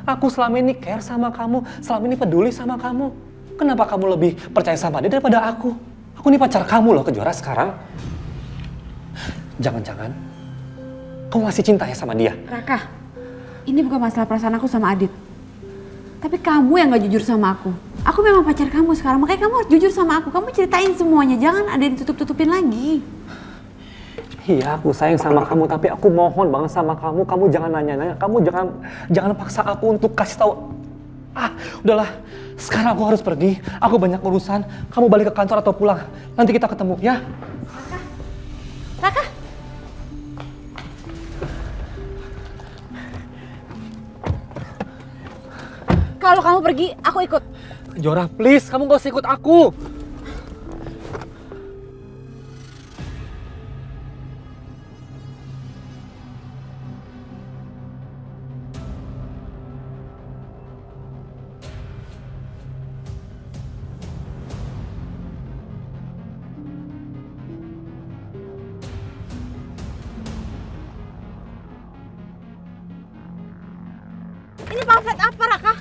Aku selama ini care sama kamu, selama ini peduli sama kamu. Kenapa kamu lebih percaya sama dia daripada aku? Aku ini pacar kamu loh, Kejora sekarang. Jangan-jangan kamu masih cinta ya sama dia? Raka, ini bukan masalah perasaan aku sama Adit. Tapi kamu yang gak jujur sama aku. Aku memang pacar kamu sekarang, makanya kamu harus jujur sama aku. Kamu ceritain semuanya, jangan ada yang ditutup-tutupin lagi. Iya, aku sayang sama kamu, tapi aku mohon banget sama kamu. Kamu jangan nanya-nanya, kamu jangan paksa aku untuk kasih tahu. Udahlah. Sekarang aku harus pergi. Aku banyak urusan. Kamu balik ke kantor atau pulang. Nanti kita ketemu, ya? Raka. Kalau kamu pergi, aku ikut. Kejora, please, kamu gak usah ikut aku. Ini pamflet apa, Raka?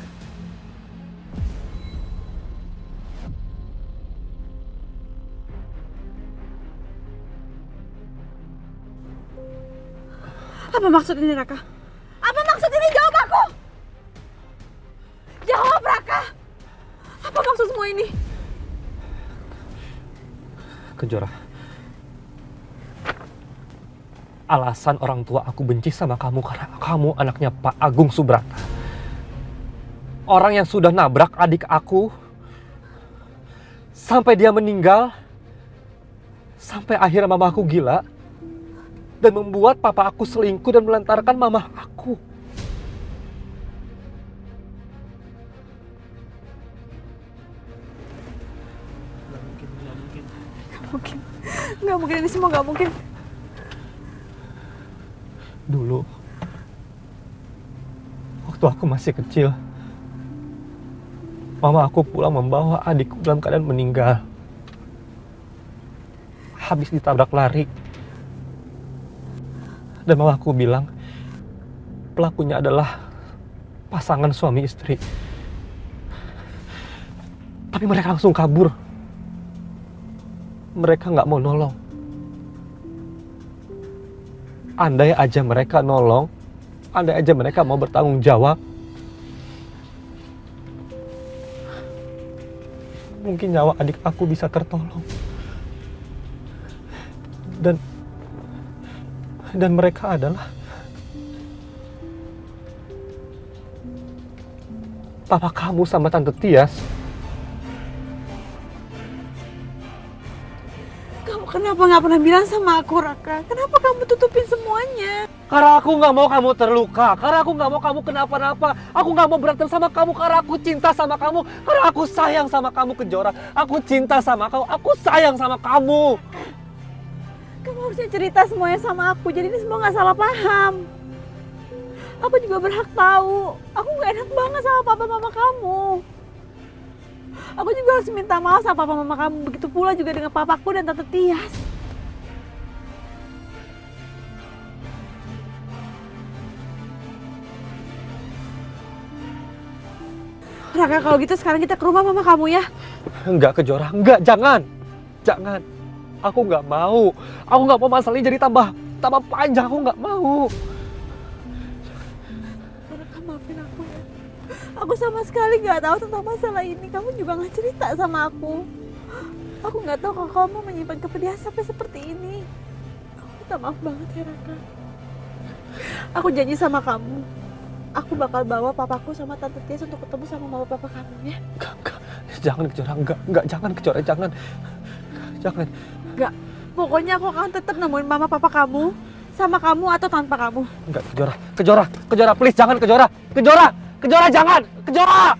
Apa maksud ini, Raka? Apa maksud ini? Jawab aku! Jawab, Raka! Apa maksud semua ini? Kejora, alasan orang tua aku benci sama kamu karena kamu anaknya Pak Agung Subrata. Orang yang sudah nabrak adik aku sampai dia meninggal, sampai akhirnya mama aku gila dan membuat papa aku selingkuh dan melantarkan mama aku. Gak mungkin, ini semua gak mungkin. Dulu, waktu aku masih kecil, mama aku pulang membawa adikku dalam keadaan meninggal. Habis ditabrak lari. Dan mama aku bilang, pelakunya adalah pasangan suami istri. Tapi mereka langsung kabur. Mereka nggak mau nolong. Andai aja mereka nolong, andai aja mereka mau bertanggung jawab, mungkin nyawa adik aku bisa tertolong. Dan mereka adalah papa kamu sama tante Tias. Kamu kenapa gak pernah bilang sama aku, Raka? Kenapa kamu tutupin semuanya? Karena aku nggak mau kamu terluka, karena aku nggak mau kamu kenapa-napa, aku nggak mau berantem sama kamu, karena aku cinta sama kamu, karena aku sayang sama kamu, Kejora. Aku cinta sama kamu, aku sayang sama kamu. Kamu harusnya cerita semuanya sama aku, jadi ini semua gak salah paham. Aku juga berhak tahu. Aku gak enak banget sama papa mama kamu. Aku juga harus minta maaf sama papa mama kamu. Begitu pula juga dengan papaku dan tante Tias. Raka, kalau gitu sekarang kita ke rumah mama kamu ya. Enggak, Kejora, enggak, jangan. Aku nggak mau. Aku nggak mau masalah ini jadi tambah panjang. Aku nggak mau. Raka, maafin aku ya. Aku sama sekali nggak tahu tentang masalah ini. Kamu juga nggak cerita sama aku. Aku nggak tahu kalau kamu menyimpan kepedihan sampai seperti ini. Aku minta maaf banget ya Raka. Aku janji sama kamu. Aku bakal bawa papaku sama tante Tias untuk ketemu sama mama papa kamu ya. Enggak. Jangan Kejora, enggak, jangan Kejora, jangan. Jangan. Enggak. Pokoknya aku akan tetap nemuin mama papa kamu sama kamu atau tanpa kamu. Enggak, Kejora, please jangan Kejora. Kejora jangan. Kejora.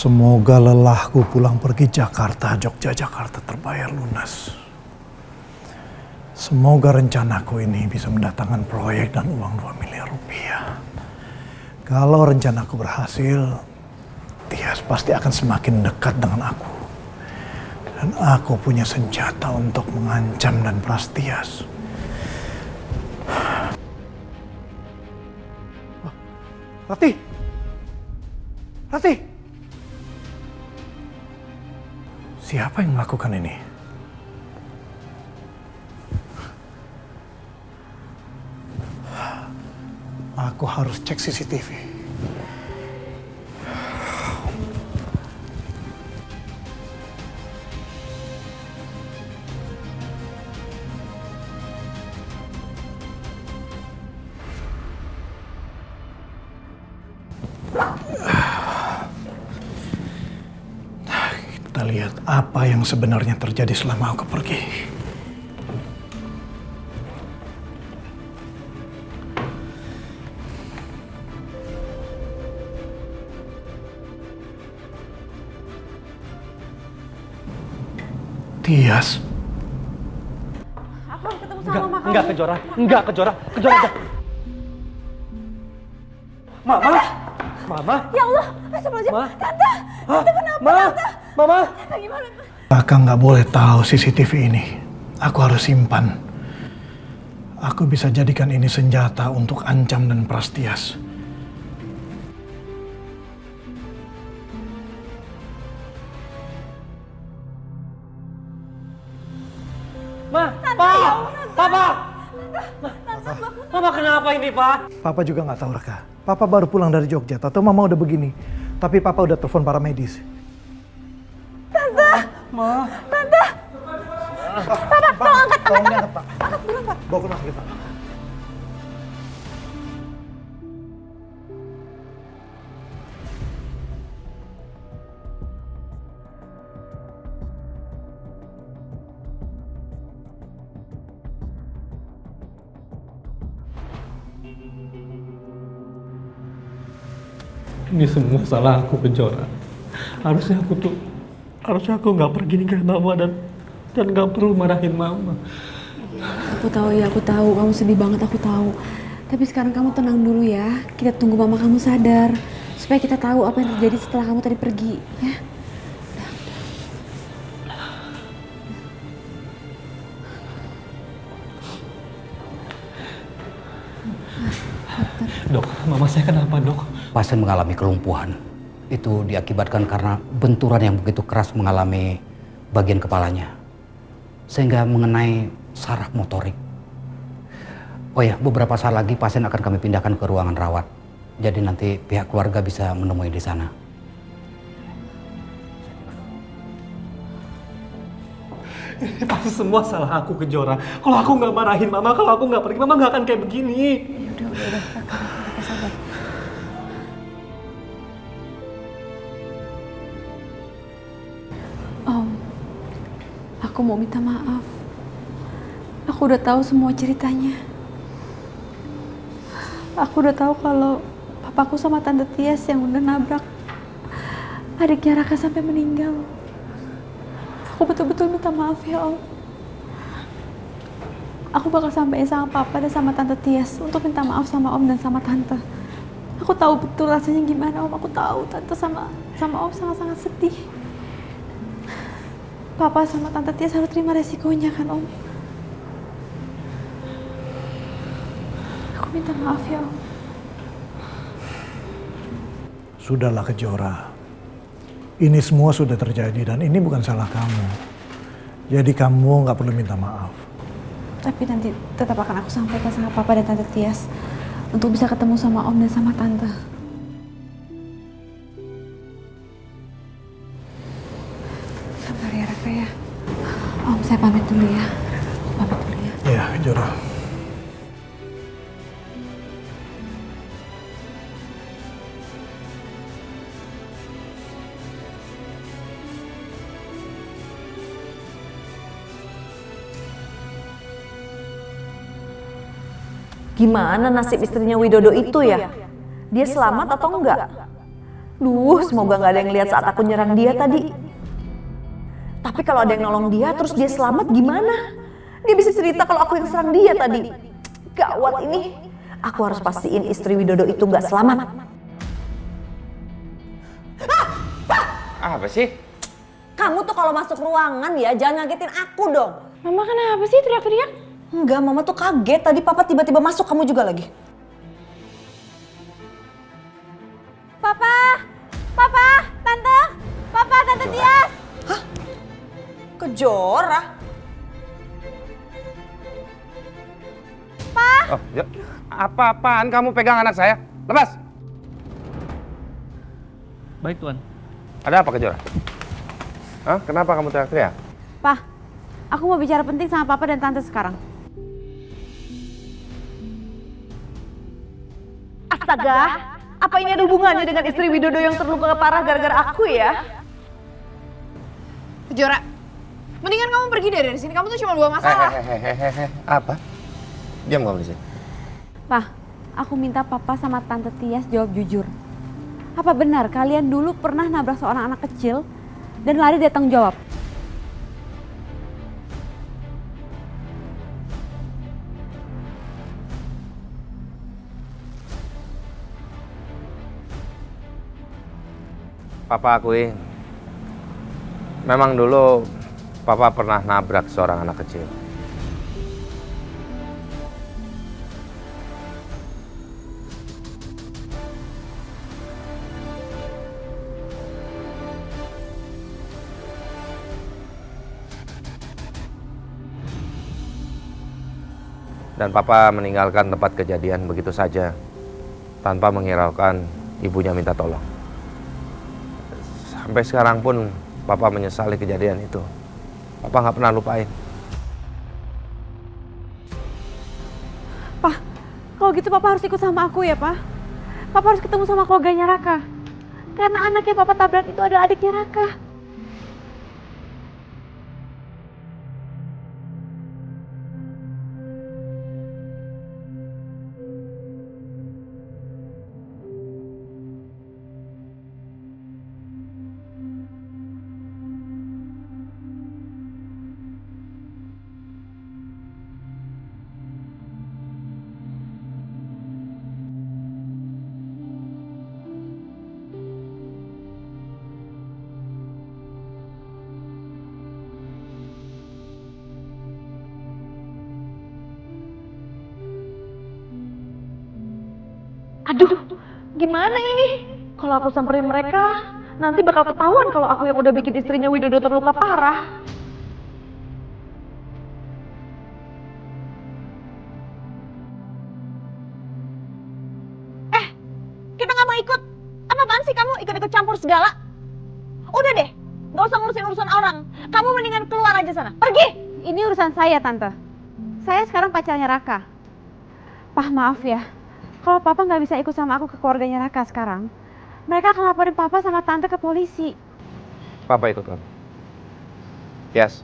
Semoga lelahku pulang pergi Jakarta, Jogja, Jakarta terbayar lunas. Semoga rencanaku ini bisa mendatangkan proyek dan uang 2 miliar rupiah. Kalau rencanaku berhasil, Tias pasti akan semakin dekat dengan aku. Dan aku punya senjata untuk mengancam dan peras Tias. Ratih! Siapa yang melakukan ini? Aku harus cek CCTV. Kita lihat apa yang sebenarnya terjadi selama aku pergi. Tias. Aku harus ketemu sama mama kamu. Enggak Kejora. Kejora. Mama. Ya Allah, astagfirullahaladzim. Tante. Tante kenapa? Tante. Mama. Gimana? Kakak nggak boleh tahu CCTV ini. Aku harus simpan. Aku bisa jadikan ini senjata untuk ancam dan peras Tias. Mama kenapa ini, Pak? Papa juga nggak tahu, Raka. Papa baru pulang dari Jogja. Tahu Mama udah begini. Tapi Papa udah telepon para medis. Tante. Tante. Papa, tolong angkat. Angkat dulu, Pak. Bawa ke rumah sakit, Pak. Ini semua salah aku, Kejora. Harusnya aku nggak pergi ninggalin Mama dan nggak perlu marahin Mama. Aku tahu kamu sedih banget, aku tahu. Tapi sekarang kamu tenang dulu ya. Kita tunggu mama kamu sadar supaya kita tahu apa yang terjadi setelah kamu tadi pergi, ya. Dok, Mama saya kenapa, Dok? Pasien mengalami kelumpuhan. Itu diakibatkan karena benturan yang begitu keras mengalami bagian kepalanya. Sehingga mengenai saraf motorik. Oh ya, beberapa saat lagi pasien akan kami pindahkan ke ruangan rawat. Jadi nanti pihak keluarga bisa menemui di sana. Ini pasti semua salah aku, Kejora. Kalau aku nggak marahin Mama, kalau aku nggak pergi, Mama nggak akan kayak begini. Udah, Kakak sabar. Aku mau minta maaf. Aku udah tahu semua ceritanya. Aku udah tahu kalau papaku sama Tante Tias yang udah nabrak adiknya Raka sampai meninggal. Aku betul-betul minta maaf ya Om. Aku bakal sampaikan sama Papa dan sama Tante Tias untuk minta maaf sama Om dan sama Tante. Aku tahu betul rasanya gimana Om. Aku tahu Tante sama Om sangat-sangat sedih. Papa sama Tante Tias harus terima resikonya kan Om. Aku minta maaf ya Om. Sudahlah Kejora. Ini semua sudah terjadi dan ini bukan salah kamu. Jadi kamu nggak perlu minta maaf. Tapi nanti tetap akan aku sampaikan sama Papa dan Tante Tias untuk bisa ketemu sama Om dan sama Tante. Sabar ya Raka ya. Om, saya pamit dulu ya. Pamit dulu ya. Iya, Kejora. Gimana nasib istrinya Widodo itu ya? Dia selamat atau enggak? Duh, semoga nggak ada yang lihat saat aku nyerang dia tadi. Tapi kalau ada yang nolong dia terus dia selamat gimana? Dia bisa cerita kalau aku yang serang dia tadi. Gawat ini. Aku harus pastiin istri Widodo itu nggak selamat. Apa sih? Kamu tuh kalau masuk ruangan ya jangan ngagetin aku dong. Mama kenapa sih teriak-teriak? Enggak, Mama tuh kaget. Tadi Papa tiba-tiba masuk, kamu juga lagi. Papa! Papa! Tante! Papa, Tante Tias! Hah? Kejora? Pa! Oh, ya. Apa-apaan kamu pegang anak saya? Lepas! Baik, Tuan. Ada apa Kejora? Hah? Kenapa kamu teriak-teriak? Pa, aku mau bicara penting sama Papa dan Tante sekarang. Astaga, apa ini ada hubungannya dengan istri Widodo yang terluka parah gara-gara aku ya? Kejora, mendingan kamu pergi dari sini. Kamu tuh cuma bawa masalah. Apa? Diam kamu di sini. Pa, aku minta Papa sama Tante Tias jawab jujur. Apa benar kalian dulu pernah nabrak seorang anak kecil dan lari dari tanggung jawab? Papa akui, memang dulu Papa pernah nabrak seorang anak kecil. Dan Papa meninggalkan tempat kejadian begitu saja, tanpa menghiraukan ibunya minta tolong. Sampai sekarang pun Papa menyesali kejadian itu. Papa nggak pernah lupain. Pa, kalau gitu Papa harus ikut sama aku ya, Pa. Papa harus ketemu sama keluarganya Raka. Karena anak yang Papa tabrak itu adalah adiknya Raka. Aduh, gimana ini? Kalau aku samperin mereka, nanti bakal ketahuan kalau aku yang udah bikin istrinya Widodo terluka parah. Kita nggak mau ikut. Apaan sih kamu ikut-ikut campur segala? Udah deh, nggak usah ngurusin urusan orang. Kamu mendingan keluar aja sana. Pergi! Ini urusan saya, Tante. Saya sekarang pacarnya Raka. Pah, maaf ya. Kalau Papa nggak bisa ikut sama aku ke keluarganya Raka sekarang, mereka akan laporin Papa sama Tante ke polisi. Papa ikut kamu. Yes.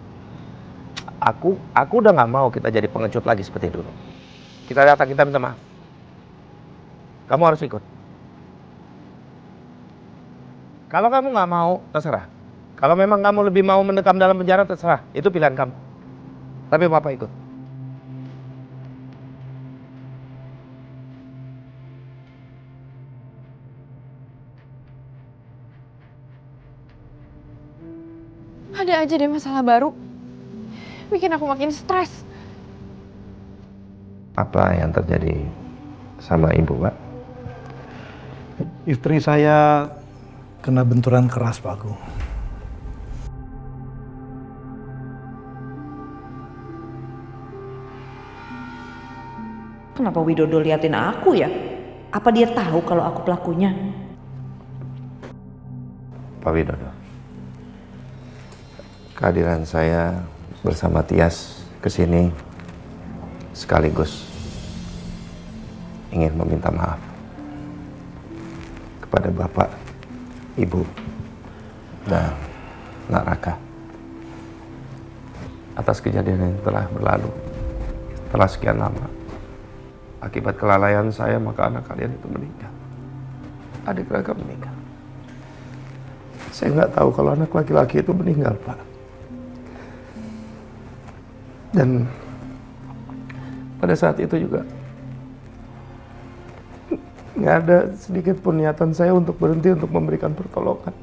Aku udah nggak mau kita jadi pengecut lagi seperti dulu. Kita datang, kita minta maaf. Kamu harus ikut. Kalau kamu nggak mau, terserah. Kalau memang kamu lebih mau mendekam dalam penjara, terserah. Itu pilihan kamu. Tapi Papa ikut. Ada aja deh masalah baru. Bikin aku makin stres. Apa yang terjadi sama ibu, Pak? Istri saya kena benturan keras, Pak Agung. Kenapa Widodo liatin aku ya? Apa dia tahu kalau aku pelakunya? Pak Widodo, kehadiran saya bersama Tias ke sini sekaligus ingin meminta maaf kepada Bapak, Ibu, dan Nak Raka atas kejadian yang telah berlalu setelah sekian lama. Akibat kelalaian saya, maka anak kalian itu meninggal. Adik Raka meninggal. Saya nggak tahu kalau anak laki-laki itu meninggal, Pak. Dan pada saat itu juga nggak ada sedikit pun niatan saya untuk berhenti untuk memberikan pertolongan.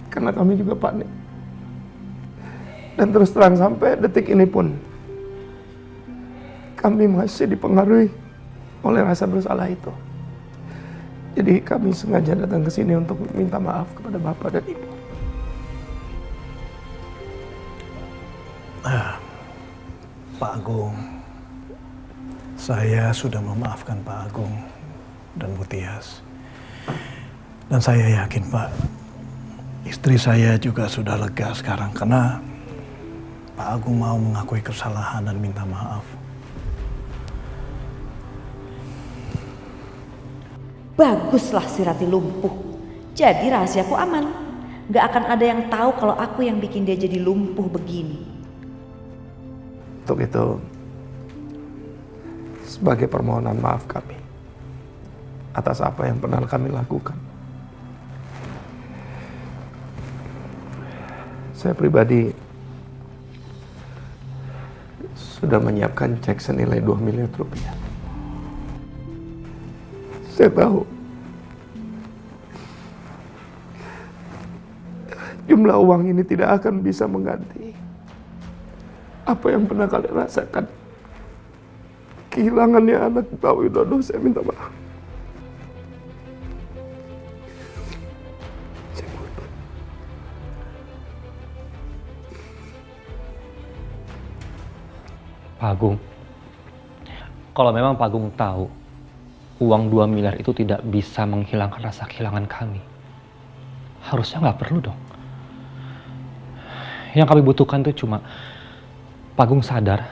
Karena kami juga panik. Dan terus terang sampai detik ini pun kami masih dipengaruhi oleh rasa bersalah itu. Jadi kami sengaja datang ke sini untuk minta maaf kepada Bapak dan Ibu. Pak Agung, saya sudah memaafkan Pak Agung dan Bu Tias. Dan saya yakin, Pak, istri saya juga sudah lega sekarang karena Pak Agung mau mengakui kesalahan dan minta maaf. Baguslah si Rati lumpuh. Jadi rahasiaku aman. Gak akan ada yang tahu kalau aku yang bikin dia jadi lumpuh begini. Untuk itu, sebagai permohonan maaf kami atas apa yang pernah kami lakukan, saya pribadi sudah menyiapkan cek senilai 2 miliar rupiah. Saya tahu jumlah uang ini tidak akan bisa mengganti apa yang pernah kalian rasakan. Kehilangannya anak Pak Widodo, saya minta maaf. Pak Agung, kalau memang Pak Agung tahu uang 2 miliar itu tidak bisa menghilangkan rasa kehilangan kami, harusnya nggak perlu dong. Yang kami butuhkan itu cuma Pak Agung sadar,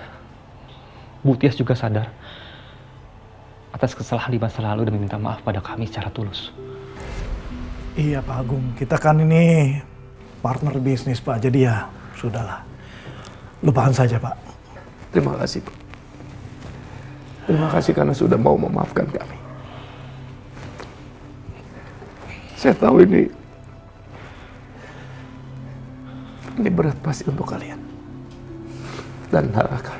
Bu Tias juga sadar atas kesalahan di masa lalu dan meminta maaf pada kami secara tulus. Iya Pak Agung, kita kan ini partner bisnis Pak, jadi ya sudahlah. Lupakan saja Pak. Terima kasih Pak. Terima kasih karena sudah mau memaafkan kami. Saya tahu ini berat pasti untuk kalian dan Raka.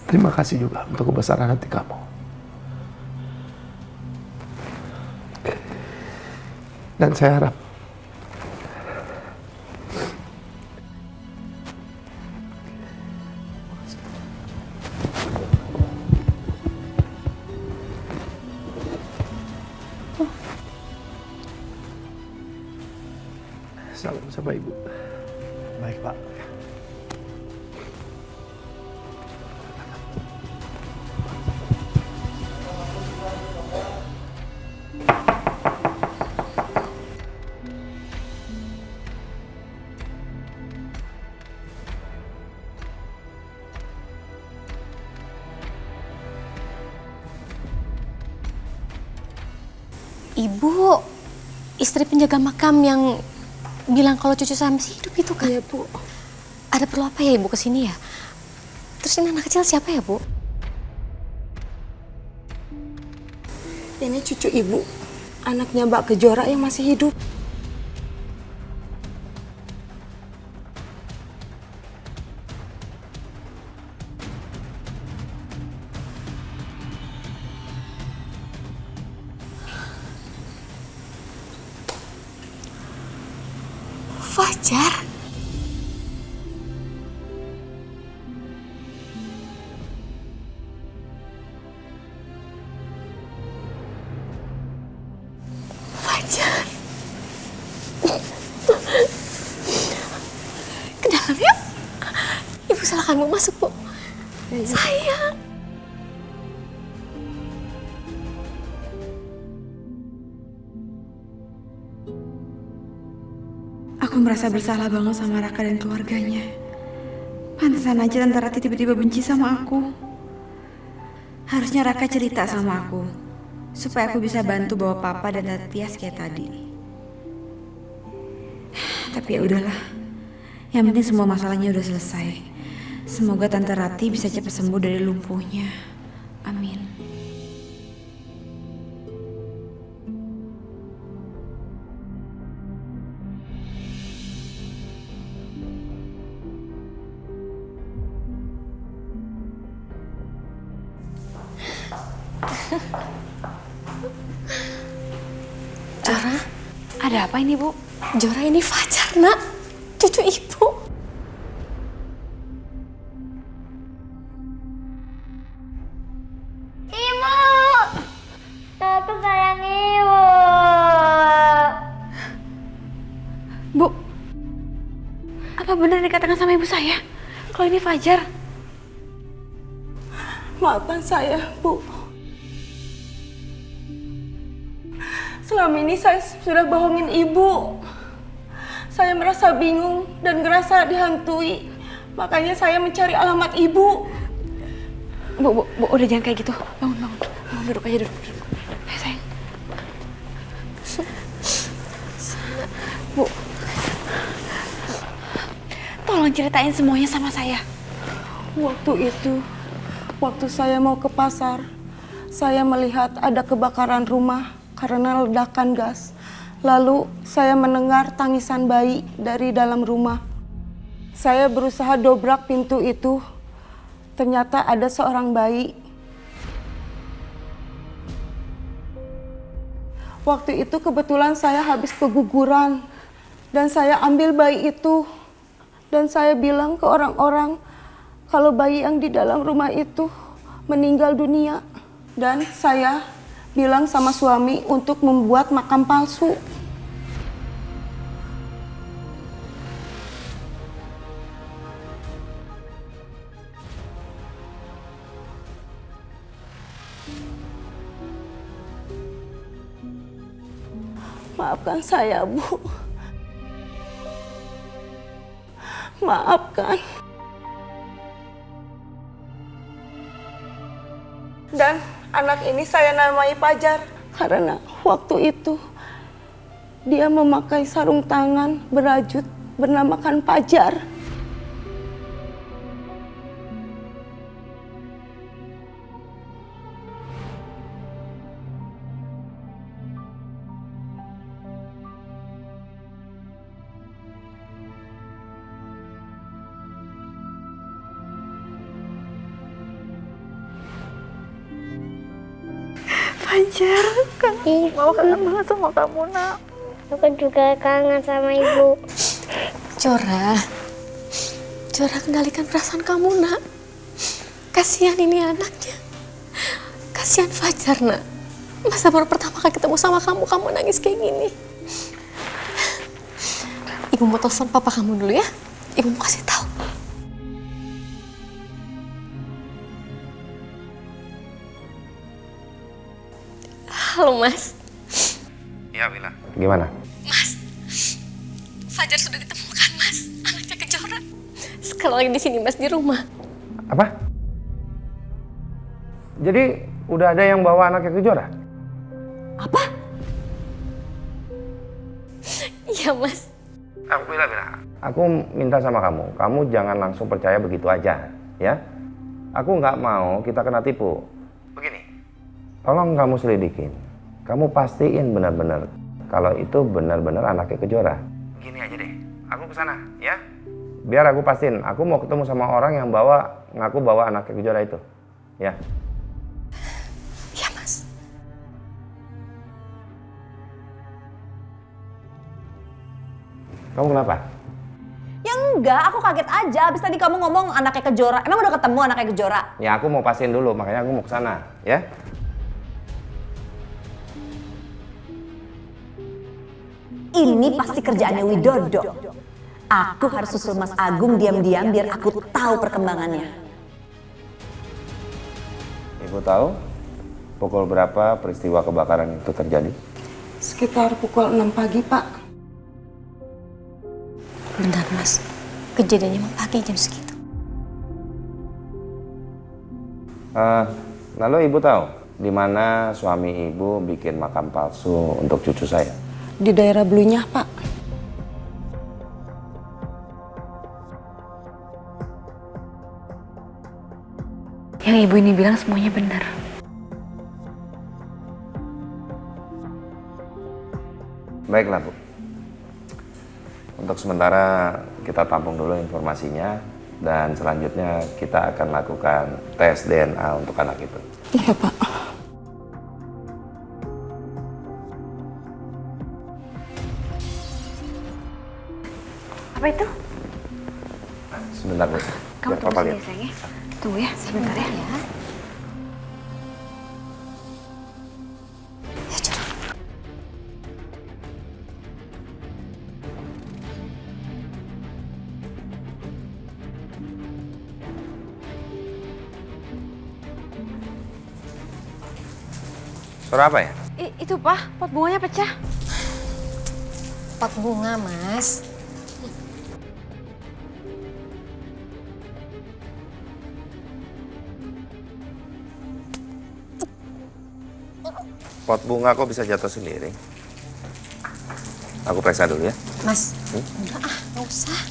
Terima kasih juga untuk kebesaran hati kamu. Dan saya harap salam sama Ibu. Baik Pak. Ibu, istri penjaga makam yang bilang kalau cucu saya masih hidup itu kan? Iya, Bu. Ada perlu apa ya Ibu kesini ya? Terus ini anak kecil siapa ya, Bu? Ini cucu Ibu, anaknya Mbak Kejora yang masih hidup. Fajar? Fajar. Ke dalam yuk. Ibu silakan mau masuk, Bu. Sayang. Aku merasa bersalah banget sama Raka dan keluarganya. Pantesan aja Tante Rati tiba-tiba benci sama aku. Harusnya Raka cerita sama aku, supaya aku bisa bantu bawa Papa dan Tante Tias kayak tadi. Tapi ya udahlah, yang penting semua masalahnya udah selesai. Semoga Tante Rati bisa cepat sembuh dari lumpuhnya. Amin. Jora? Ada apa ini, Bu? Jora, ini Fajar, Nak. Cucu Ibu. Ibu! Aku sayang Ibu. Bu, apa benar dikatakan sama ibu saya kalau ini Fajar? Maafkan saya, Bu. Selama ini saya sudah bohongin ibu. Saya merasa bingung dan ngerasa dihantui. Makanya saya mencari alamat ibu. Bu, udah jangan kayak gitu. Bangun, duduk aja, duduk. Ayo, sayang. Bu, tolong ceritain semuanya sama saya. Waktu saya mau ke pasar, saya melihat ada kebakaran rumah karena ledakan gas. Lalu saya mendengar tangisan bayi dari dalam rumah. Saya berusaha dobrak pintu itu. Ternyata ada seorang bayi. Waktu itu kebetulan saya habis keguguran. Dan saya ambil bayi itu. Dan saya bilang ke orang-orang kalau bayi yang di dalam rumah itu meninggal dunia. Dan saya bilang sama suami untuk membuat makam palsu. Maafkan saya, Bu. Maafkan. Dan anak ini saya namai Fajar karena waktu itu dia memakai sarung tangan berajut bernamakan Fajar. Fajar, kan Mama kangen banget sama kamu, Nak. Aku juga kangen sama Ibu. Jora, kendalikan perasaan kamu, Nak. Kasihan ini anaknya. Kasihan Fajar, Nak. Masa baru pertama kali ketemu sama kamu nangis kayak gini. Ibu mau telepon papa kamu dulu ya. Ibu mau kasih tahu. Halo, Mas. Ya, Wila. Gimana? Mas, Fajar sudah ditemukan, Mas. Anaknya Kejora. Sekarang lagi di sini, Mas, di rumah. Apa? Jadi udah ada yang bawa anaknya ke Jora? Apa? Iya, Mas. Wila. Aku minta sama kamu jangan langsung percaya begitu aja, ya. Aku nggak mau kita kena tipu. Begini, tolong kamu selidikin. Kamu pastiin benar-benar kalau itu benar-benar anaknya Kejora. Gini aja deh, aku kesana, ya. Biar aku pastiin, aku mau ketemu sama orang yang ngaku bawa anaknya Kejora itu, ya. Ya, Mas. Kamu kenapa? Ya enggak, aku kaget aja. Abis tadi kamu ngomong anaknya Kejora. Emang udah ketemu anaknya Kejora? Ya aku mau pastiin dulu, makanya aku mau ke sana, ya. Ini pasti kerjaannya Widodo. Aku harus susul Mas Agung diam-diam biar aku tahu perkembangannya. Ibu tahu pukul berapa peristiwa kebakaran itu terjadi? Sekitar pukul 6 pagi, Pak. Bentar Mas, kejadiannya emang pagi jam segitu. Lalu ibu tahu di mana suami ibu bikin makam palsu untuk cucu saya? Di daerah Blunyah, Pak. Yang ibu ini bilang semuanya benar. Baiklah Bu. Untuk sementara kita tampung dulu informasinya dan selanjutnya kita akan lakukan tes DNA untuk anak itu. Iya, Pak. Apa itu? Sebentar Bu. Kamu Biar tunggu Papa sini lihat. ya, sayang ya. Tunggu ya, sebentar ya. Suara apa ya? Itu Pak, pot bunganya pecah. Pot bunga, Mas. Pot bunga kok bisa jatuh sendiri? Aku periksa dulu ya. Mas, enggak ah, nggak usah.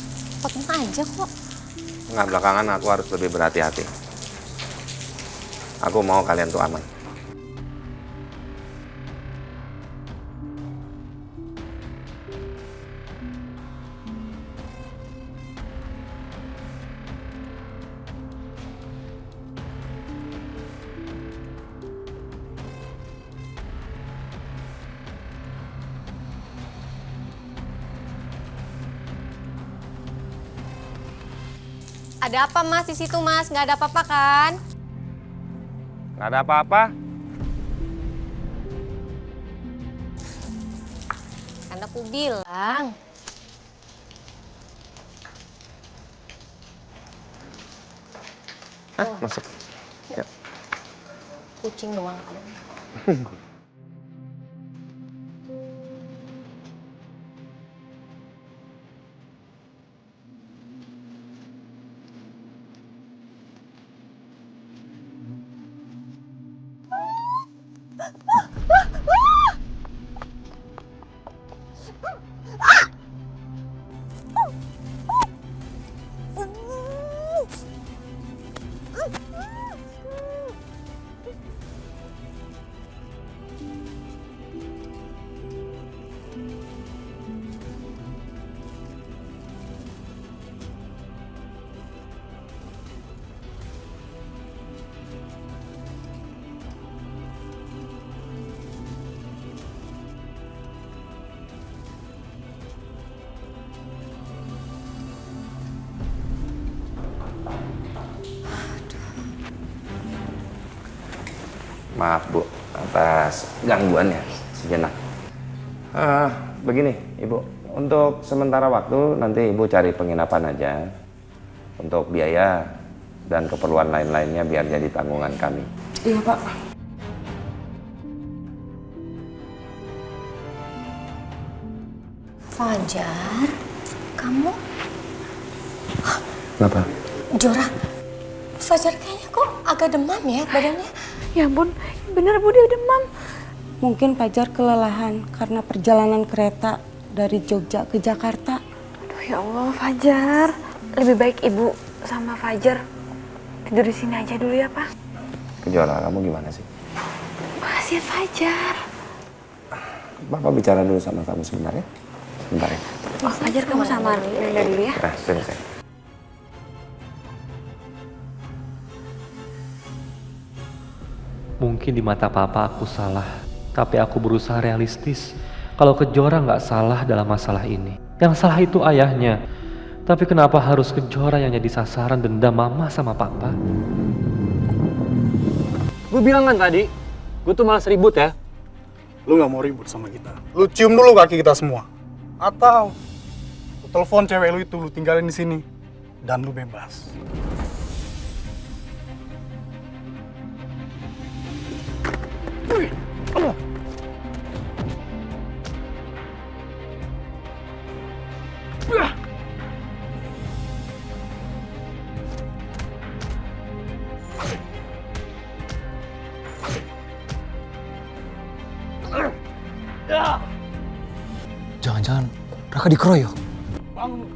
Pot bunga aja kok. Nggak, belakangan aku harus lebih berhati-hati. Aku mau kalian tuh aman. Ada apa Mas di situ Mas? Nggak ada apa-apa kan? Nggak ada apa-apa. Kan aku bilang. Masuk. Ya. Kucing doang. Maaf Bu, atas gangguannya sejenak. Begini Ibu, untuk sementara waktu nanti Ibu cari penginapan aja. Untuk biaya dan keperluan lain-lainnya biar jadi tanggungan kami. Iya, Pak. Fajar, kamu? Kenapa? Jora, Fajar kayaknya kok agak demam ya badannya. Ya ampun, bener Bu, dia demam. Mungkin Fajar kelelahan karena perjalanan kereta dari Jogja ke Jakarta. Aduh ya Allah, Fajar. Lebih baik Ibu sama Fajar tidur di sini aja dulu ya, Pak. Kejora, kamu gimana sih? Kasihan Fajar. Bapak bicara dulu sama kamu sebentar ya. Sebentar ya. Oh, Fajar kamu sama Linda dulu ya. Sini saya. Mungkin di mata papa aku salah, tapi aku berusaha realistis. Kalau Kejora nggak salah dalam masalah ini. Yang salah itu ayahnya. Tapi kenapa harus Kejora yang jadi sasaran dendam mama sama papa? Gue bilang kan tadi, gue tuh malas ribut ya. Lu gak mau ribut sama kita. Lu cium dulu kaki kita semua. Atau lu telepon cewek lu itu, lu tinggalin di sini dan lu bebas. Jangan-jangan Raka dikeroyok. Bangun.